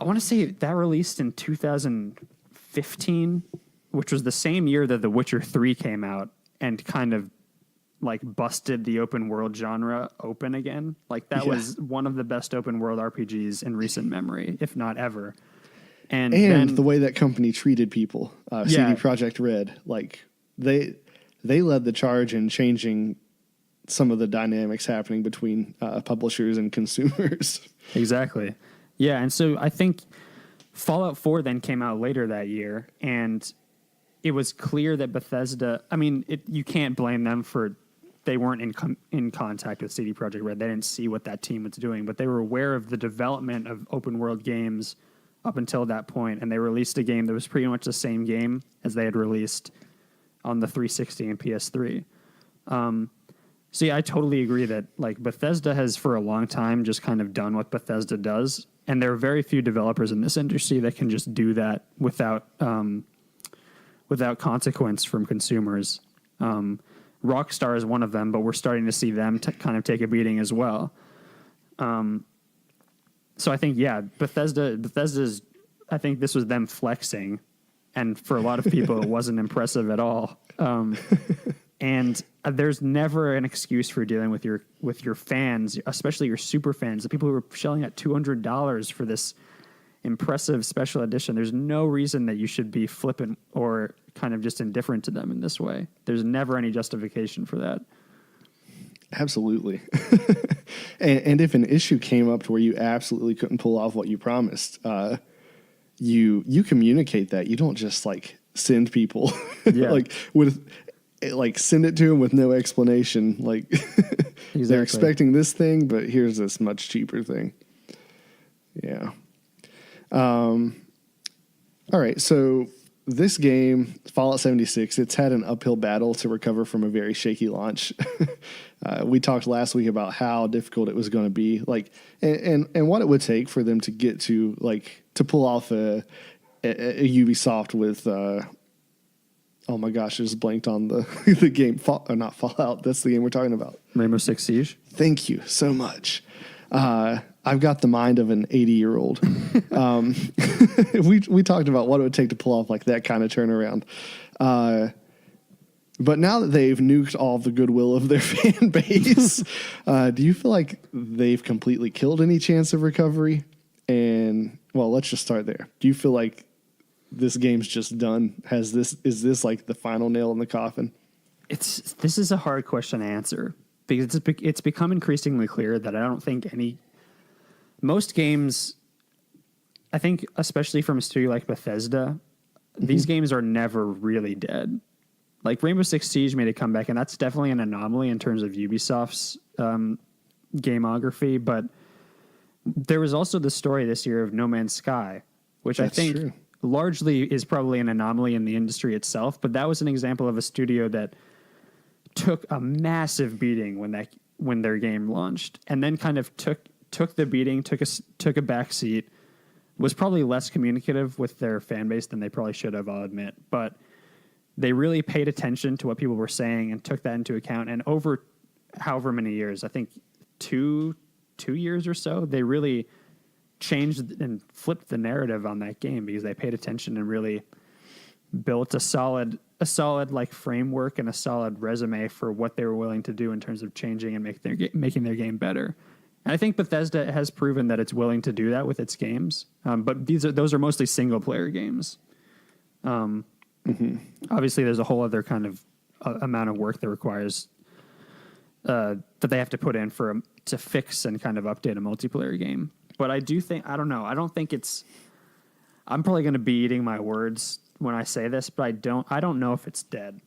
E: want to say that released in 2015, which was the same year that The Witcher 3 came out and kind of like busted the open world genre open again. Like that was one of the best open world RPGs in recent memory, if not ever. And then,
D: the way that company treated people, CD Projekt Red, like they led the charge in changing some of the dynamics happening between publishers and consumers. Exactly.
E: Yeah. And so I think Fallout 4 then came out later that year, and it was clear that Bethesda, you can't blame them for, they weren't in contact with CD Projekt Red. They didn't see what that team was doing, but they were aware of the development of open world games up until that point, and they released a game that was pretty much the same game as they had released on the 360 and PS3. I totally agree that like Bethesda has for a long time just kind of done what Bethesda does, and there are very few developers in this industry that can just do that without consequence from consumers. Rockstar is one of them, but we're starting to see them kind of take a beating as well. So I think, Bethesda's, I think this was them flexing. And for a lot of people, it wasn't impressive at all. And there's never an excuse for dealing with your fans, especially your super fans, the people who are shelling out $200 for this impressive special edition. There's no reason that you should be flippant or kind of just indifferent to them in this way. There's never any justification for that.
D: Absolutely. and if an issue came up to where you absolutely couldn't pull off what you promised, you communicate that. You don't just like send people send it to them with no explanation. Like
E: exactly.
D: They're expecting this thing, but here's this much cheaper thing. Yeah. All right. So this game, Fallout 76, it's had an uphill battle to recover from a very shaky launch. We talked last week about how difficult it was going to be, like, and what it would take for them to get to, like, to pull off a Ubisoft with, oh my gosh, I just blanked on the game, not Fallout. That's the game we're talking about.
E: Rainbow Six Siege.
D: Thank you so much. I've got the mind of an 80-year-old. We talked about what it would take to pull off like that kind of turnaround. But now that they've nuked all the goodwill of their fan base, do you feel like they've completely killed any chance of recovery? And well, let's just start there. Do you feel like this game's just done? Is this like the final nail in the coffin?
E: This is a hard question to answer because it's become increasingly clear that I don't think most games, I think especially from a studio like Bethesda, these games are never really dead. Like Rainbow Six Siege made a comeback, and that's definitely an anomaly in terms of Ubisoft's gamography. But there was also the story this year of No Man's Sky, which that's I think true. Largely is probably an anomaly in the industry itself. But that was an example of a studio that took a massive beating when their game launched, and then kind of took the beating, took a back seat, was probably less communicative with their fan base than they probably should have, I'll admit. But they really paid attention to what people were saying and took that into account. And over however many years, I think two years or so, they really changed and flipped the narrative on that game because they paid attention and really built a solid like framework and a solid resume for what they were willing to do in terms of changing and making their game better. And I think Bethesda has proven that it's willing to do that with its games. But those are mostly single player games. Obviously, there's a whole other kind of amount of work that requires that they have to put in to fix and kind of update a multiplayer game. But I don't think it's. I'm probably going to be eating my words when I say this, but I don't know if it's dead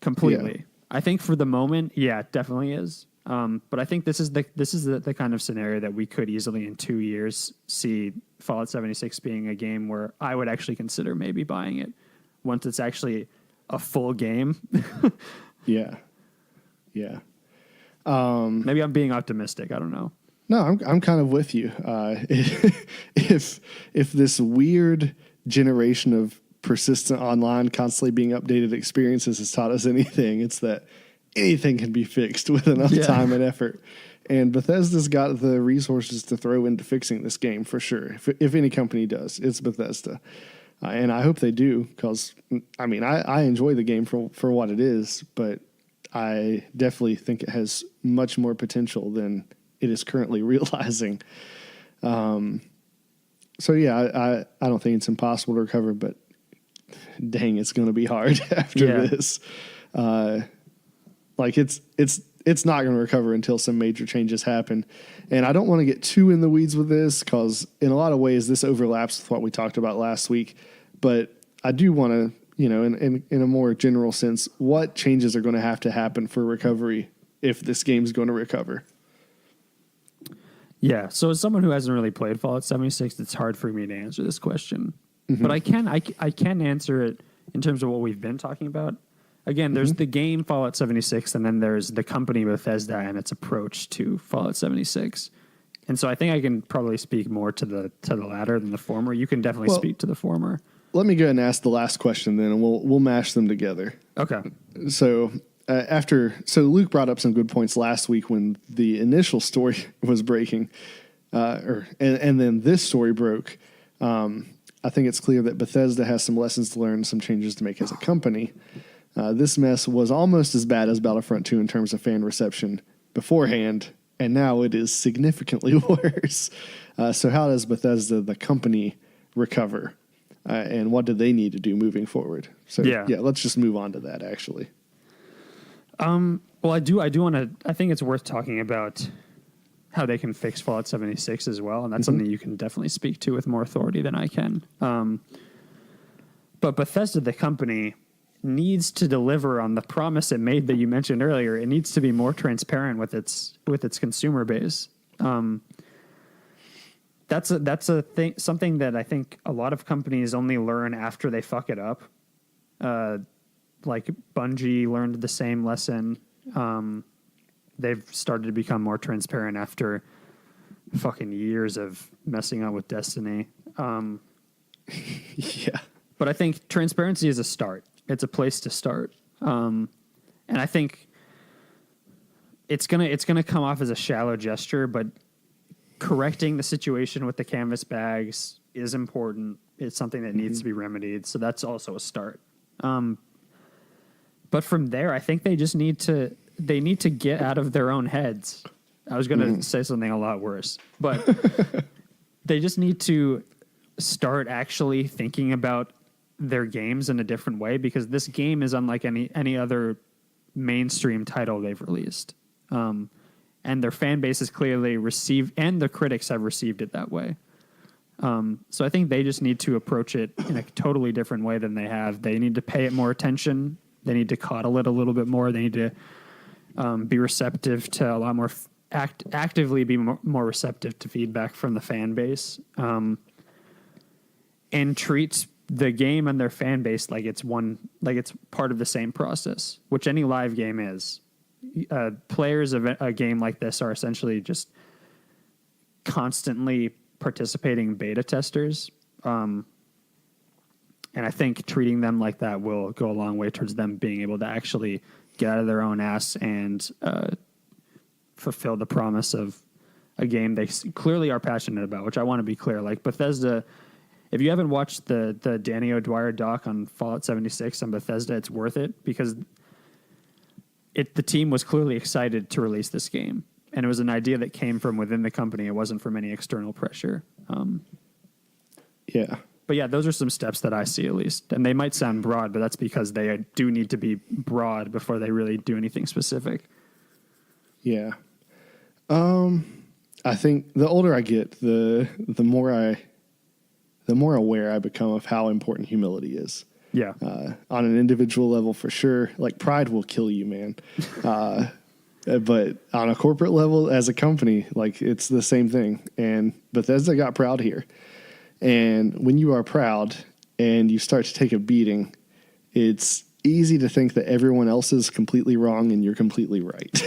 E: completely. Yeah. I think for the moment, yeah, it definitely is. But I think this is the kind of scenario that we could easily in 2 years see Fallout 76 being a game where I would actually consider maybe buying it once it's actually a full game.
D: Yeah.
E: Maybe I'm being optimistic. I don't know.
D: No, I'm kind of with you. If this weird generation of persistent online, constantly being updated experiences has taught us anything, it's that anything can be fixed with enough time and effort. And Bethesda's got the resources to throw into fixing this game for sure. If any company does, it's Bethesda. And I hope they do because, I mean, I enjoy the game for what it is, but I definitely think it has much more potential than it is currently realizing. So, yeah, I don't think it's impossible to recover, but dang, it's going to be hard after this. Like it's not going to recover until some major changes happen. And I don't want to get too in the weeds with this because in a lot of ways this overlaps with what we talked about last week. But I do want to, in a more general sense, what changes are going to happen for recovery if this game's going to recover?
E: Yeah. So as someone who hasn't really played Fallout 76, it's hard for me to answer this question. But I can answer it in terms of what we've been talking about. Again, there's the game Fallout 76, and then there's the company Bethesda and its approach to Fallout 76. And so I think I can probably speak more to the latter than the former. You can definitely speak to the former.
D: Let me go ahead and ask the last question then, and we'll mash them together.
E: Okay.
D: So so Luke brought up some good points last week when the initial story was breaking, and then this story broke. I think it's clear that Bethesda has some lessons to learn, some changes to make as a company. This mess was almost as bad as Battlefront 2 in terms of fan reception beforehand, and now it is significantly worse. So how does Bethesda, the company, recover? And what do they need to do moving forward? So yeah, let's just move on to that, actually.
E: Well, I do want to, I think it's worth talking about how they can fix Fallout 76 as well. And that's something you can definitely speak to with more authority than I can. But Bethesda, the company, needs to deliver on the promise it made that you mentioned earlier. It needs to be more transparent with its consumer base. That's a thing, something that I think a lot of companies only learn after they fuck it up. Like Bungie learned the same lesson. They've started to become more transparent after fucking years of messing up with Destiny.
D: Yeah.
E: But I think transparency is a start. It's a place to start. And I think it's gonna come off as a shallow gesture, but correcting the situation with the canvas bags is important. It's something that needs to be remedied. So that's also a start. But from there, I think they just need to get out of their own heads. I was going to say something a lot worse, but they just need to start actually thinking about their games in a different way, because this game is unlike any other mainstream title they've released. And their fan base is clearly received, and the critics have received it that way. So I think they just need to approach it in a totally different way than they have. They need to pay it more attention. They need to coddle it a little bit more. They need to be receptive to a lot more, actively be more receptive to feedback from the fan base, and treat the game and their fan base like it's part of the same process, which any live game is. Players of a game like this are essentially just constantly participating beta testers. And I think treating them like that will go a long way towards them being able to actually get out of their own ass and fulfill the promise of a game they clearly are passionate about, which I want to be clear. Like Bethesda, if you haven't watched the Danny O'Dwyer doc on Fallout 76 on Bethesda, it's worth it, because the team was clearly excited to release this game. And it was an idea that came from within the company. It wasn't from any external pressure.
D: Yeah.
E: But yeah, those are some steps that I see, at least. And they might sound broad, but that's because they do need to be broad before they really do anything specific.
D: Yeah. I think the older I get, the more aware I become of how important humility is.
E: Yeah.
D: On an individual level, for sure. Like, pride will kill you, man. But on a corporate level, as a company, like, it's the same thing. And Bethesda got proud here. And when you are proud and you start to take a beating, it's easy to think that everyone else is completely wrong and you're completely right.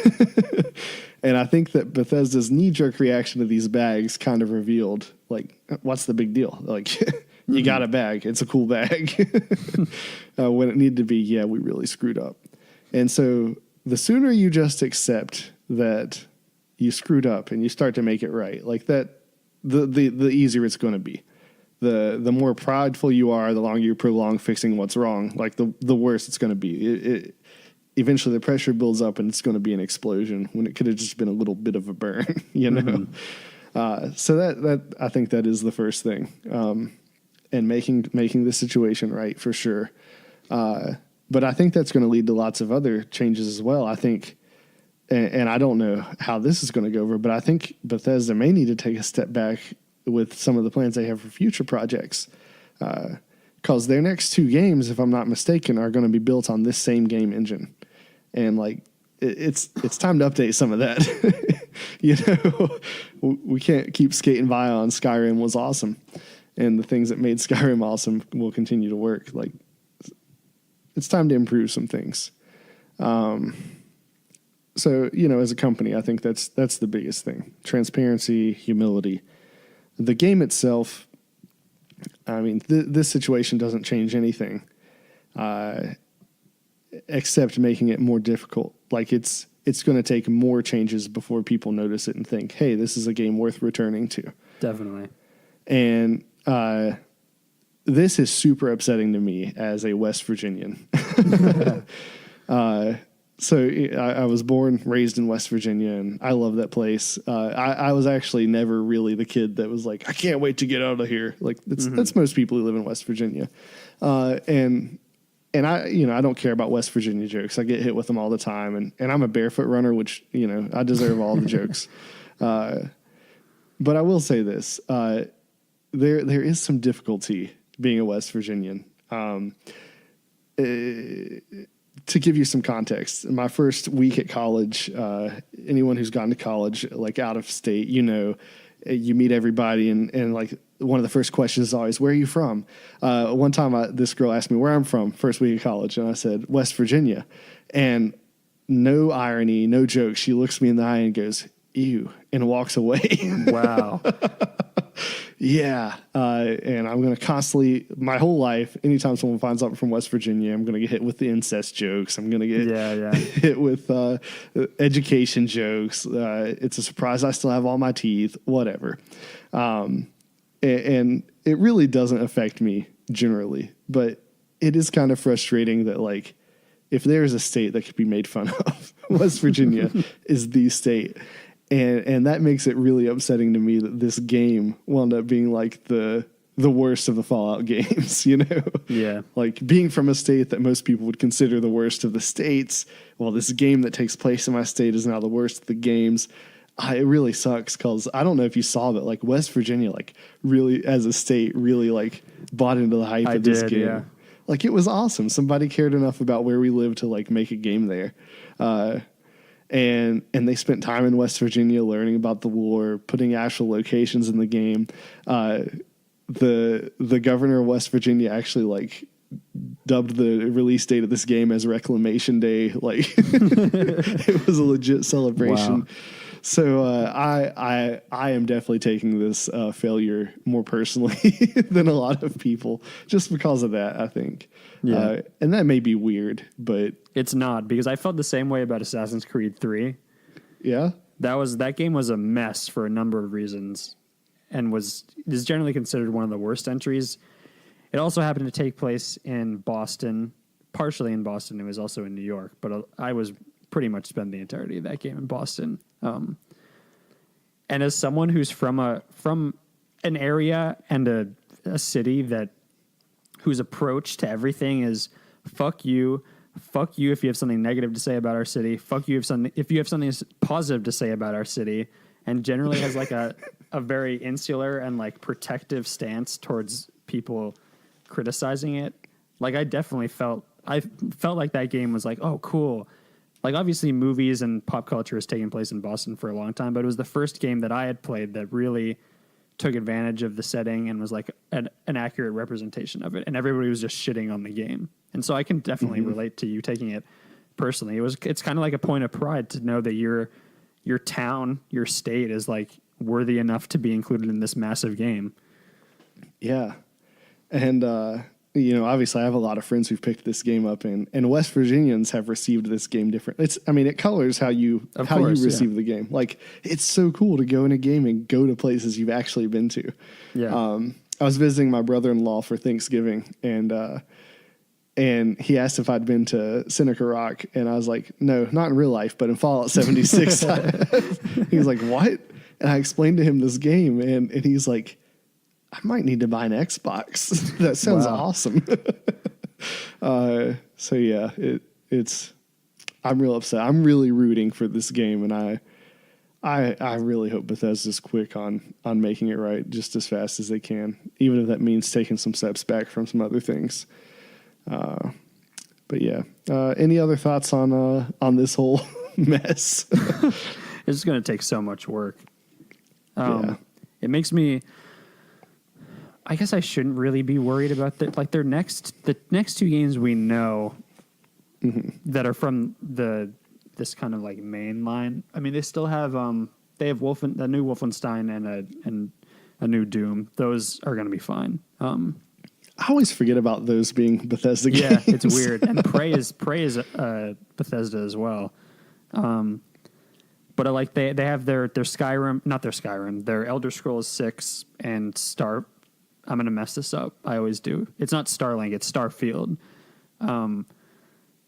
D: And I think that Bethesda's knee-jerk reaction to these bags kind of revealed, like, what's the big deal? Like, you got a bag. It's a cool bag. When it needed to be, yeah, we really screwed up. And so the sooner you just accept that you screwed up and you start to make it right, like that, the easier it's going to be. The more prideful you are, the longer you prolong fixing what's wrong, like the worse it's going to be. Eventually the pressure builds up and it's going to be an explosion when it could have just been a little bit of a burn, you know? So that I think that is the first thing. And making the situation right, for sure. But I think that's going to lead to lots of other changes as well. I think, and I don't know how this is going to go over, but I think Bethesda may need to take a step back with some of the plans they have for future projects. Because their next two games, if I'm not mistaken, are going to be built on this same game engine. And like, it's time to update some of that. You know, we can't keep skating by on Skyrim was awesome. And the things that made Skyrim awesome will continue to work. Like, it's time to improve some things. So, you know, as a company, I think that's the biggest thing. Transparency, humility. The game itself, I mean, this situation doesn't change anything. except making it more difficult. Like it's going to take more changes before people notice it and think, hey, this is a game worth returning to. Definitely. And this is super upsetting to me as a West Virginian. So I was born, raised in West Virginia, and I love that place. I was actually never really the kid that was like, I can't wait to get out of here. Like that's most people who live in West Virginia. And I, I don't care about West Virginia jokes. I get hit with them all the time, and I'm a barefoot runner, which, I deserve all the jokes. But I will say this, there is some difficulty being a West Virginian. To give you some context, my first week at college, anyone who's gone to college, like out of state, you meet everybody and like one of the first questions is always, where are you from? One time this girl asked me where I'm from first week of college. And I said, West Virginia. And no irony, no joke. She looks me in the eye and goes, ew, and walks away. Wow. Yeah. And I'm going to constantly, my whole life, anytime someone finds out I'm from West Virginia, I'm going to get hit with the incest jokes. I'm going to get hit with education jokes. It's a surprise I still have all my teeth, whatever. And it really doesn't affect me generally, but it is kind of frustrating that, like, if there's a state that could be made fun of, West Virginia is the state. And that makes it really upsetting to me that this game wound up being like the worst of the Fallout games, Yeah. Like being from a state that most people would consider the worst of the states. Well, this game that takes place in my state is now the worst of the games. It really sucks because I don't know if you saw that, like West Virginia, like really as a state really like bought into the hype of this game. Yeah. Like it was awesome. Somebody cared enough about where we live to like make a game there. And they spent time in West Virginia learning about the war, putting actual locations in the game. The governor of West Virginia actually like dubbed the release date of this game as Reclamation Day. Like it was a legit celebration. Wow. So I am definitely taking this failure more personally than a lot of people, just because of that, I think. Yeah. And that may be weird, but
E: it's not, because I felt the same way about Assassin's Creed 3.
D: Yeah.
E: That game was a mess for a number of reasons and is generally considered one of the worst entries. It also happened to take place in Boston, partially in Boston. It was also in New York, but I was pretty much spent the entirety of that game in Boston. And as someone who's from an area and a city whose approach to everything is fuck you if you have something negative to say about our city, fuck you if you have something positive to say about our city, and generally has like a very insular and like protective stance towards people criticizing it. Like I felt like that game was like, oh, cool. Like obviously movies and pop culture has taken place in Boston for a long time, but it was the first game that I had played that really took advantage of the setting and was like an accurate representation of it. And everybody was just shitting on the game. And so I can definitely relate to you taking it personally. It's kind of like a point of pride to know that your town, your state is like worthy enough to be included in this massive game.
D: Yeah. And, obviously I have a lot of friends who've picked this game up, and West Virginians have received this game different. It colors how you receive the game. Like it's so cool to go in a game and go to places you've actually been to. Yeah. I was visiting my brother-in-law for Thanksgiving, and he asked if I'd been to Seneca Rock, and I was like, no, not in real life, but in Fallout 76. He was like, what? And I explained to him this game, and he's like, I might need to buy an Xbox. That sounds awesome. So yeah, I'm real upset. I'm really rooting for this game, and I really hope Bethesda's quick on making it right just as fast as they can, even if that means taking some steps back from some other things. But yeah, any other thoughts on this whole mess?
E: It's going to take so much work. It makes me. I guess I shouldn't really be worried about the next two games we know that are from this kind of like main line. I mean, they still have they have the new Wolfenstein and a new Doom. Those are going to be fine.
D: I always forget about those being Bethesda games.
E: Yeah, it's weird. And Prey is Bethesda as well. But like they have their Skyrim, not their Skyrim, their Elder Scrolls 6 and Star. I'm going to mess this up. I always do. It's not Starlink, it's Starfield.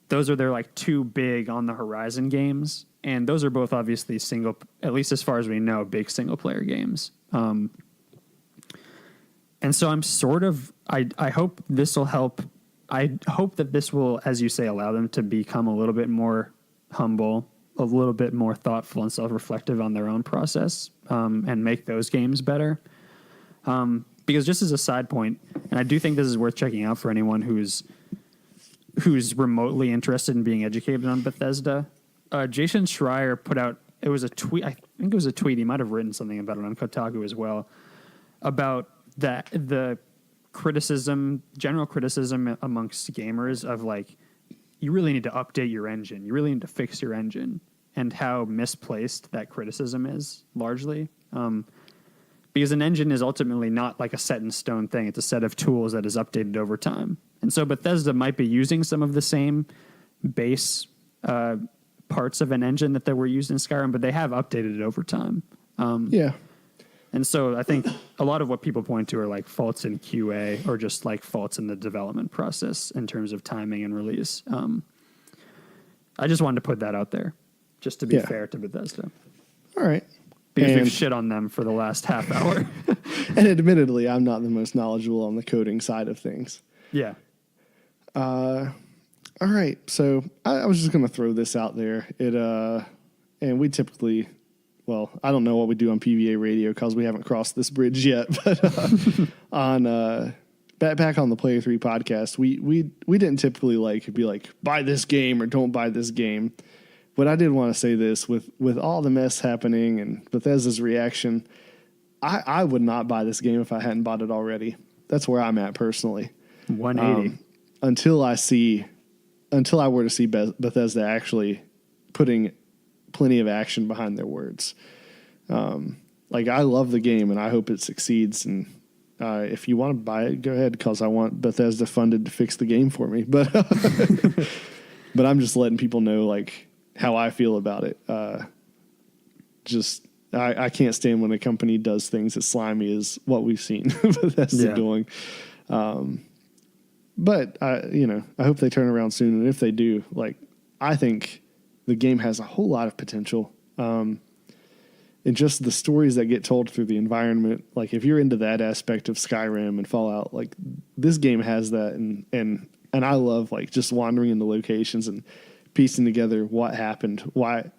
E: Those are their like two big on the horizon games. And those are both obviously at least as far as we know, big single player games. And so I'm I hope this will help. I hope that this will, as you say, allow them to become a little bit more humble, a little bit more thoughtful and self-reflective on their own process, and make those games better. Because just as a side point, and I do think this is worth checking out for anyone who's remotely interested in being educated on Bethesda. Jason Schreier put out, it was a tweet, I think it was a tweet, he might have written something about it on Kotaku as well, about the general criticism amongst gamers of like, you really need to update your engine, you really need to fix your engine, and how misplaced that criticism is largely. Because an engine is ultimately not like a set in stone thing. It's a set of tools that is updated over time. And so Bethesda might be using some of the same base parts of an engine that they were used in Skyrim, but they have updated it over time.
D: Yeah.
E: And so I think a lot of what people point to are like faults in QA or just like faults in the development process in terms of timing and release. I just wanted to put that out there just to be fair to Bethesda.
D: All right.
E: Because we've shit on them for the last half hour.
D: And admittedly, I'm not the most knowledgeable on the coding side of things.
E: Yeah.
D: All right. So I was just going to throw this out there. And we typically, well, I don't know what we do on PvA Radio because we haven't crossed this bridge yet. But on back on the Player 3 podcast, we didn't typically be like, buy this game or don't buy this game. But I did want to say this, with all the mess happening and Bethesda's reaction, I would not buy this game if I hadn't bought it already. That's where I'm at personally.
E: 180.
D: Until I were to see Bethesda actually putting plenty of action behind their words. Like, I love the game and I hope it succeeds. And if you want to buy it, go ahead, because I want Bethesda funded to fix the game for me. But but I'm just letting people know, like, how I feel about it. I can't stand when a company does things as slimy as what we've seen Bethesda doing. But I hope they turn around soon. And if they do, like, I think the game has a whole lot of potential. And just the stories that get told through the environment, like if you're into that aspect of Skyrim and Fallout, like this game has that. And I love like just wandering into locations and piecing together what happened, why,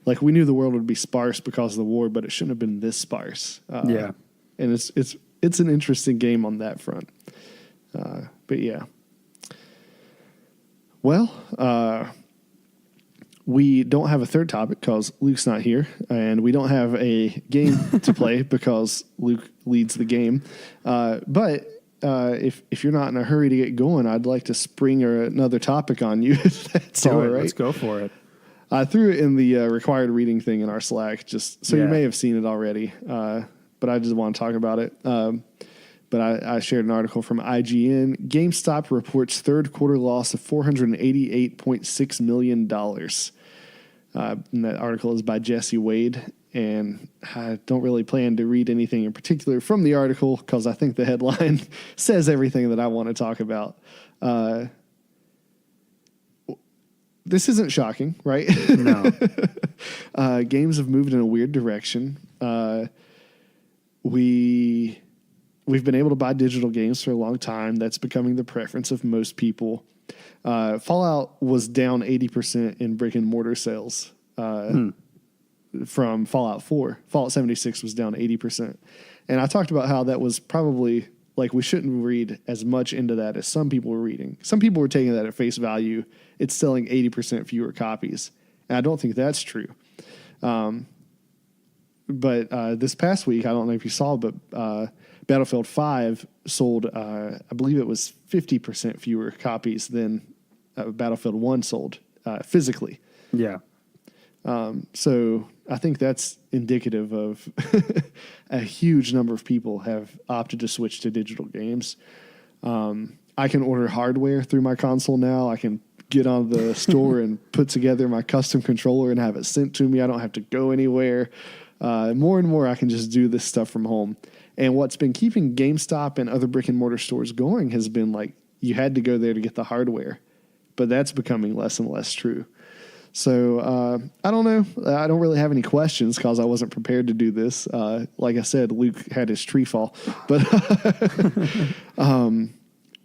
D: like we knew the world would be sparse because of the war, but it shouldn't have been this sparse. And it's an interesting game on that front. But yeah. Well, we don't have a third topic because Luke's not here, and we don't have a game to play because Luke leads the game. But if you're not in a hurry to get going, I'd like to spring another topic on you. If that's all right.
E: Let's go for it.
D: I threw it in the required reading thing in our Slack, just so you may have seen it already. But I just want to talk about it. But I shared an article from IGN. GameStop reports third quarter loss of $488.6 million. And that article is by Jesse Wade. And I don't really plan to read anything in particular from the article because I think the headline says everything that I want to talk about. This isn't shocking, right?
E: No.
D: Games have moved in a weird direction. We've been able to buy digital games for a long time. That's becoming the preference of most people. Fallout was down 80% in brick and mortar sales from Fallout 4. Fallout 76 was down 80%. And I talked about how that was probably, like, we shouldn't read as much into that as some people were reading. Some people were taking that at face value. It's selling 80% fewer copies. And I don't think that's true. But this past week, I don't know if you saw, but Battlefield 5 sold, I believe it was 50% fewer copies than Battlefield 1 sold physically.
E: Yeah.
D: So I think that's indicative of a huge number of people have opted to switch to digital games. I can order hardware through my console now. I can get on the store and put together my custom controller and have it sent to me. I don't have to go anywhere. More and more, I can just do this stuff from home. And what's been keeping GameStop and other brick and mortar stores going has been like you had to go there to get the hardware, but that's becoming less and less true. So I don't know. I don't really have any questions because I wasn't prepared to do this. Like I said, Luke had his tree fall. But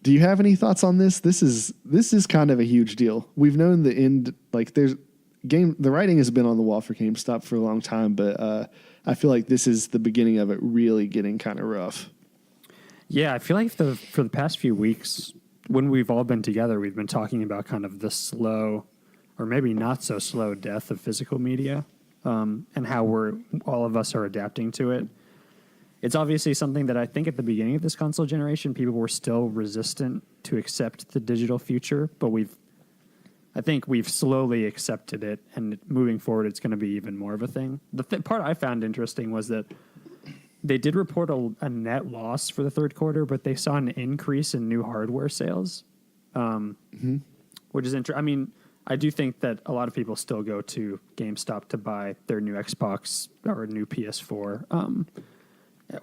D: do you have any thoughts on this? This is kind of a huge deal. We've known the end. Like the writing has been on the wall for GameStop for a long time, but I feel like this is the beginning of it really getting kind of rough. Yeah,
E: I feel like for the past few weeks, when we've all been together, we've been talking about kind of the slow, or maybe not so slow, death of physical media, and how all of us are adapting to it. It's obviously something that I think at the beginning of this console generation, people were still resistant to accept the digital future, but I think we've slowly accepted it, and moving forward, it's going to be even more of a thing. The part I found interesting was that they did report a net loss for the third quarter, but they saw an increase in new hardware sales, which is interesting. I mean, I do think that a lot of people still go to GameStop to buy their new Xbox or a new PS4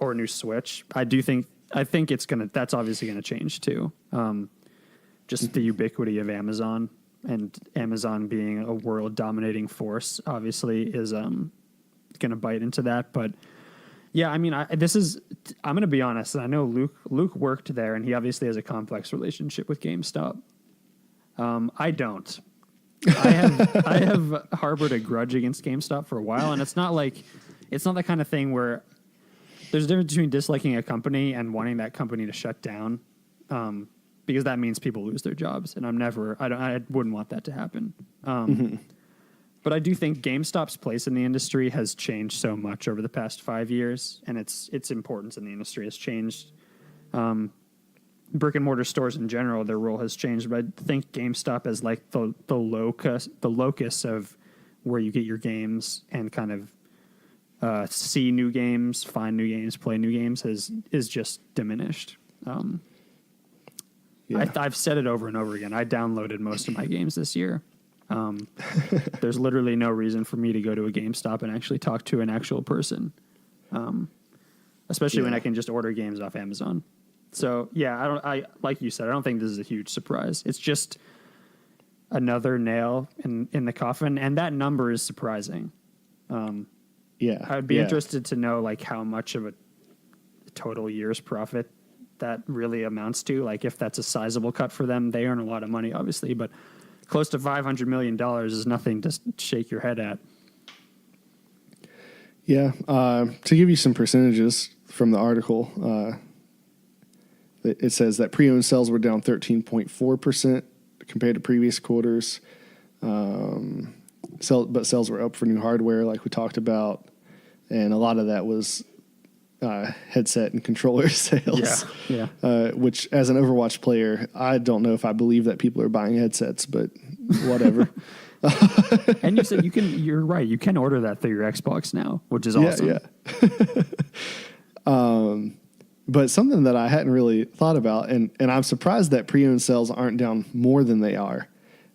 E: or a new Switch. I think that's obviously going to change too. Just the ubiquity of Amazon, and Amazon being a world dominating force obviously is going to bite into that. But yeah, I mean, I'm going to be honest. I know Luke worked there, and he obviously has a complex relationship with GameStop. I don't. I have harbored a grudge against GameStop for a while, and it's not the kind of thing where there's a difference between disliking a company and wanting that company to shut down, because that means people lose their jobs, and I wouldn't want that to happen. But I do think GameStop's place in the industry has changed so much over the past 5 years, and its importance in the industry has changed. Brick and mortar stores in general, their role has changed, but I think GameStop as like the locus of where you get your games and kind of see new games, find new games, play new games is just diminished. I've said it over and over again. I downloaded most of my games this year. There's literally no reason for me to go to a GameStop and actually talk to an actual person, especially when I can just order games off Amazon. So yeah, I like you said, I don't think this is a huge surprise. It's just another nail in the coffin, and that number is surprising. I'd be interested to know like how much of a total year's profit that really amounts to. Like if that's a sizable cut for them, they earn a lot of money, obviously, but close to $500 million is nothing to shake your head at. Yeah. To give you some percentages from the article, it says that pre-owned sales were down 13.4% compared to previous quarters. But sales were up for new hardware, like we talked about. And a lot of that was headset and controller sales. Yeah. Which, as an Overwatch player, I don't know if I believe that people are buying headsets, but whatever. And you said you're right. You can order that through your Xbox now, which is awesome. Yeah. But something that I hadn't really thought about, and I'm surprised that pre-owned sales aren't down more than they are,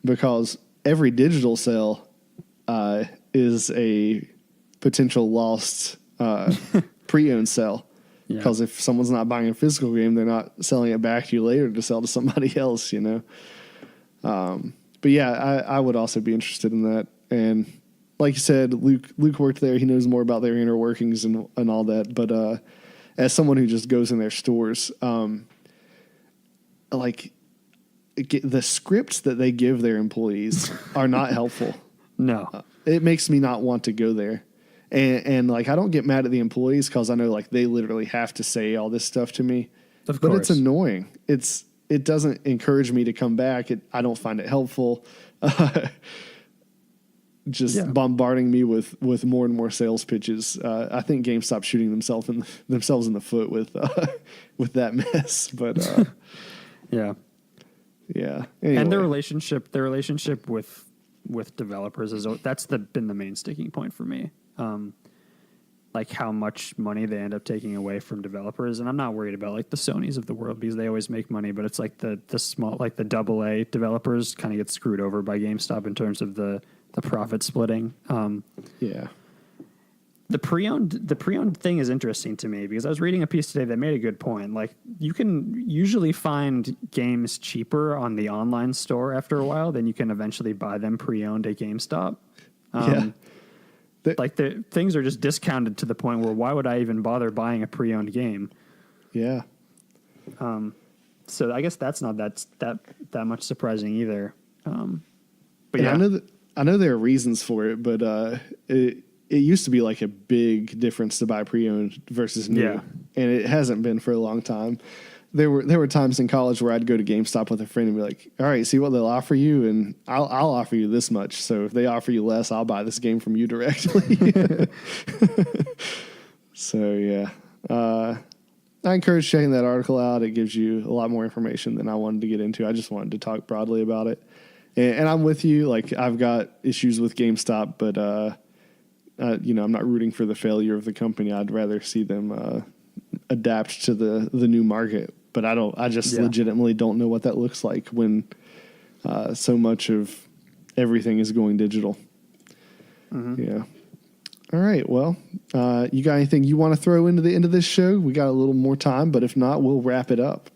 E: because every digital sale is a potential lost pre-owned sale. Because if someone's not buying a physical game, they're not selling it back to you later to sell to somebody else, you know. But yeah, I would also be interested in that. And like you said, Luke worked there. He knows more about their inner workings and all that. But as someone who just goes in their stores, like the scripts that they give their employees are not helpful. No. It makes me not want to go there. And like, I don't get mad at the employees because I know like they literally have to say all this stuff to me. Of course. But it's annoying. It doesn't encourage me to come back. I don't find it helpful. Bombarding me with more and more sales pitches. I think GameStop's shooting themselves in the foot with that mess. But yeah. Anyway. And their relationship with developers that's been the main sticking point for me. like how much money they end up taking away from developers. And I'm not worried about like the Sonys of the world because they always make money, but it's like the small, like the AA developers kind of get screwed over by GameStop in terms of the profit splitting.
D: Yeah.
E: The pre-owned thing is interesting to me because I was reading a piece today that made a good point. Like you can usually find games cheaper on the online store after a while than you can eventually buy them pre-owned at GameStop. Like the things are just discounted to the point where why would I even bother buying a pre-owned game?
D: Yeah.
E: So I guess that's not that much surprising either. But
D: yeah,
E: yeah,
D: I know there are reasons for it, but it used to be like a big difference to buy pre-owned versus new,
E: Yeah.
D: and it hasn't been for a long time. There were times in college where I'd go to GameStop with a friend and be like, all right, see what they'll offer you, and I'll offer you this much. So if they offer you less, I'll buy this game from you directly. So, yeah. I encourage checking that article out. It gives you a lot more information than I wanted to get into. I just wanted to talk broadly about it. And I'm with you. Like, I've got issues with GameStop, but, I'm not rooting for the failure of the company. I'd rather see them adapt to the new market. But I just legitimately don't know what that looks like when so much of everything is going digital. Mm-hmm. Yeah. All right. Well, you got anything you want to throw into the end of this show? We got a little more time, but if not, we'll wrap it up.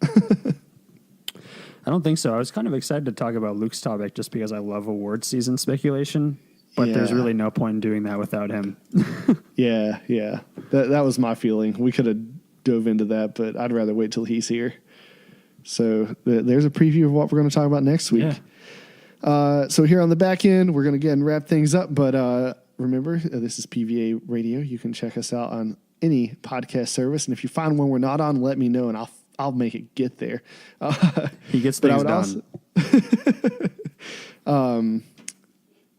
E: I don't think so. I was kind of excited to talk about Luke's topic just because I love award season speculation, but there's really no point in doing that without him.
D: Yeah. That was my feeling. We could have dove into that, but I'd rather wait till he's here. So there's a preview of what we're going to talk about next week. Yeah. So here on the back end, we're going to again wrap things up, but remember, this is PvA Radio. You can check us out on any podcast service, and if you find one we're not on, let me know, and I'll make it get there.
E: He gets things done.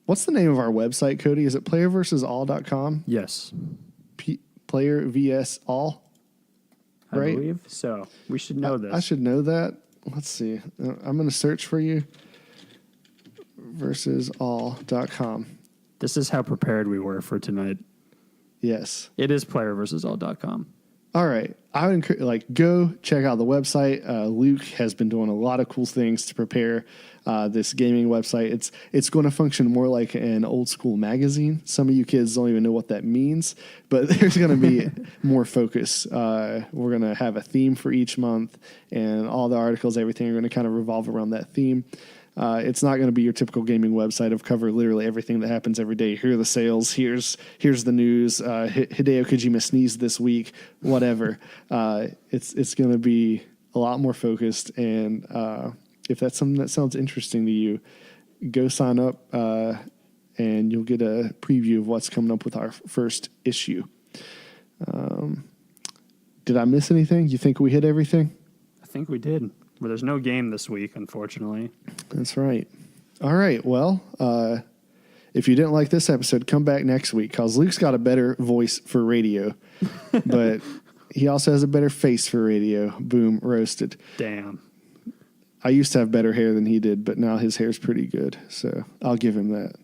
D: What's the name of our website, Cody? Is it playerversusall.com?
E: Yes.
D: Player vs all? Right?
E: I believe so. We should know this.
D: I should know that. Let's see. I'm going to search for you. Versusall.com.
E: This is how prepared we were for tonight.
D: Yes.
E: It is playerversusall.com.
D: All right. I would encourage, go check out the website. Luke has been doing a lot of cool things to prepare this gaming website. It's going to function more like an old school magazine. Some of you kids don't even know what that means, but there's going to be more focus. We're going to have a theme for each month, and all the articles, everything are going to kind of revolve around that theme. It's not going to be your typical gaming website of cover literally everything that happens every day. Here are the sales. Here's the news. Hideo Kojima sneezed this week. Whatever. It's going to be a lot more focused. And if that's something that sounds interesting to you, go sign up and you'll get a preview of what's coming up with our first issue. Did I miss anything? You think we hit everything?
E: I think we did. Well, there's no game this week, unfortunately.
D: That's right. All right. Well, if you didn't like this episode, come back next week because Luke's got a better voice for radio, but he also has a better face for radio. Boom, roasted.
E: Damn.
D: I used to have better hair than he did, but now his hair's pretty good, so I'll give him that.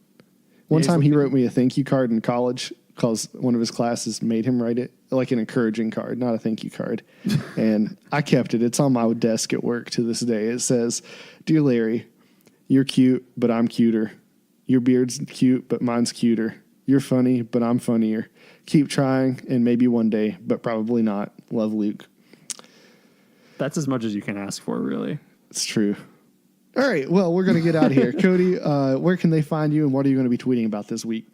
D: One time he wrote me a thank you card in college because one of his classes made him write it, like an encouraging card, not a thank you card. And I kept it. It's on my desk at work to this day. It says, "Dear Larry, you're cute, but I'm cuter. Your beard's cute, but mine's cuter. You're funny, but I'm funnier. Keep trying, and maybe one day, but probably not. Love, Luke."
E: That's as much as you can ask for, really.
D: It's true. All right. Well, we're going to get out of here. Cody, where can they find you, and what are you going to be tweeting about this week?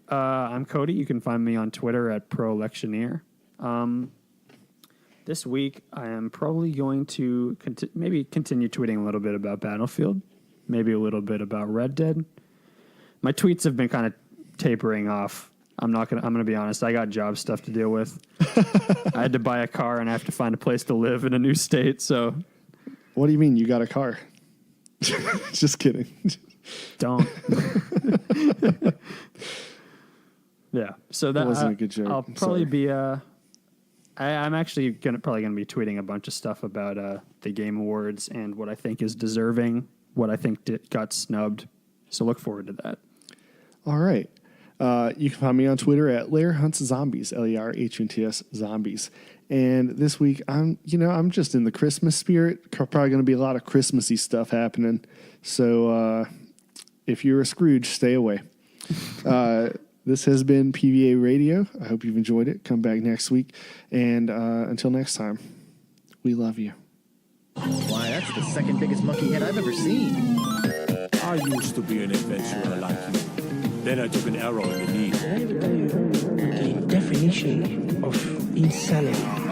E: I'm Cody. You can find me on Twitter at ProElectioneer. This week, I am probably going to maybe continue tweeting a little bit about Battlefield, maybe a little bit about Red Dead. My tweets have been kind of tapering off. I'm going to be honest. I got job stuff to deal with. I had to buy a car, and I have to find a place to live in a new state. So,
D: what do you mean you got a car? Just kidding.
E: Don't. Yeah, so that
D: wasn't a good joke.
E: I'll probably be. I'm actually probably gonna be tweeting a bunch of stuff about the Game Awards and what I think is deserving, what I think got snubbed. So look forward to that.
D: All right. You can find me on Twitter at LairHuntsZombies, LERHUNTS Zombies. And this week, I'm just in the Christmas spirit. Probably going to be a lot of Christmassy stuff happening. So if you're a Scrooge, stay away. This has been PvA Radio. I hope you've enjoyed it. Come back next week. And until next time, we love you.
A: Why, that's the second biggest monkey head I've ever seen.
B: I used to be an adventurer like you. Then I took an arrow in the knee.
C: The definition of insanity.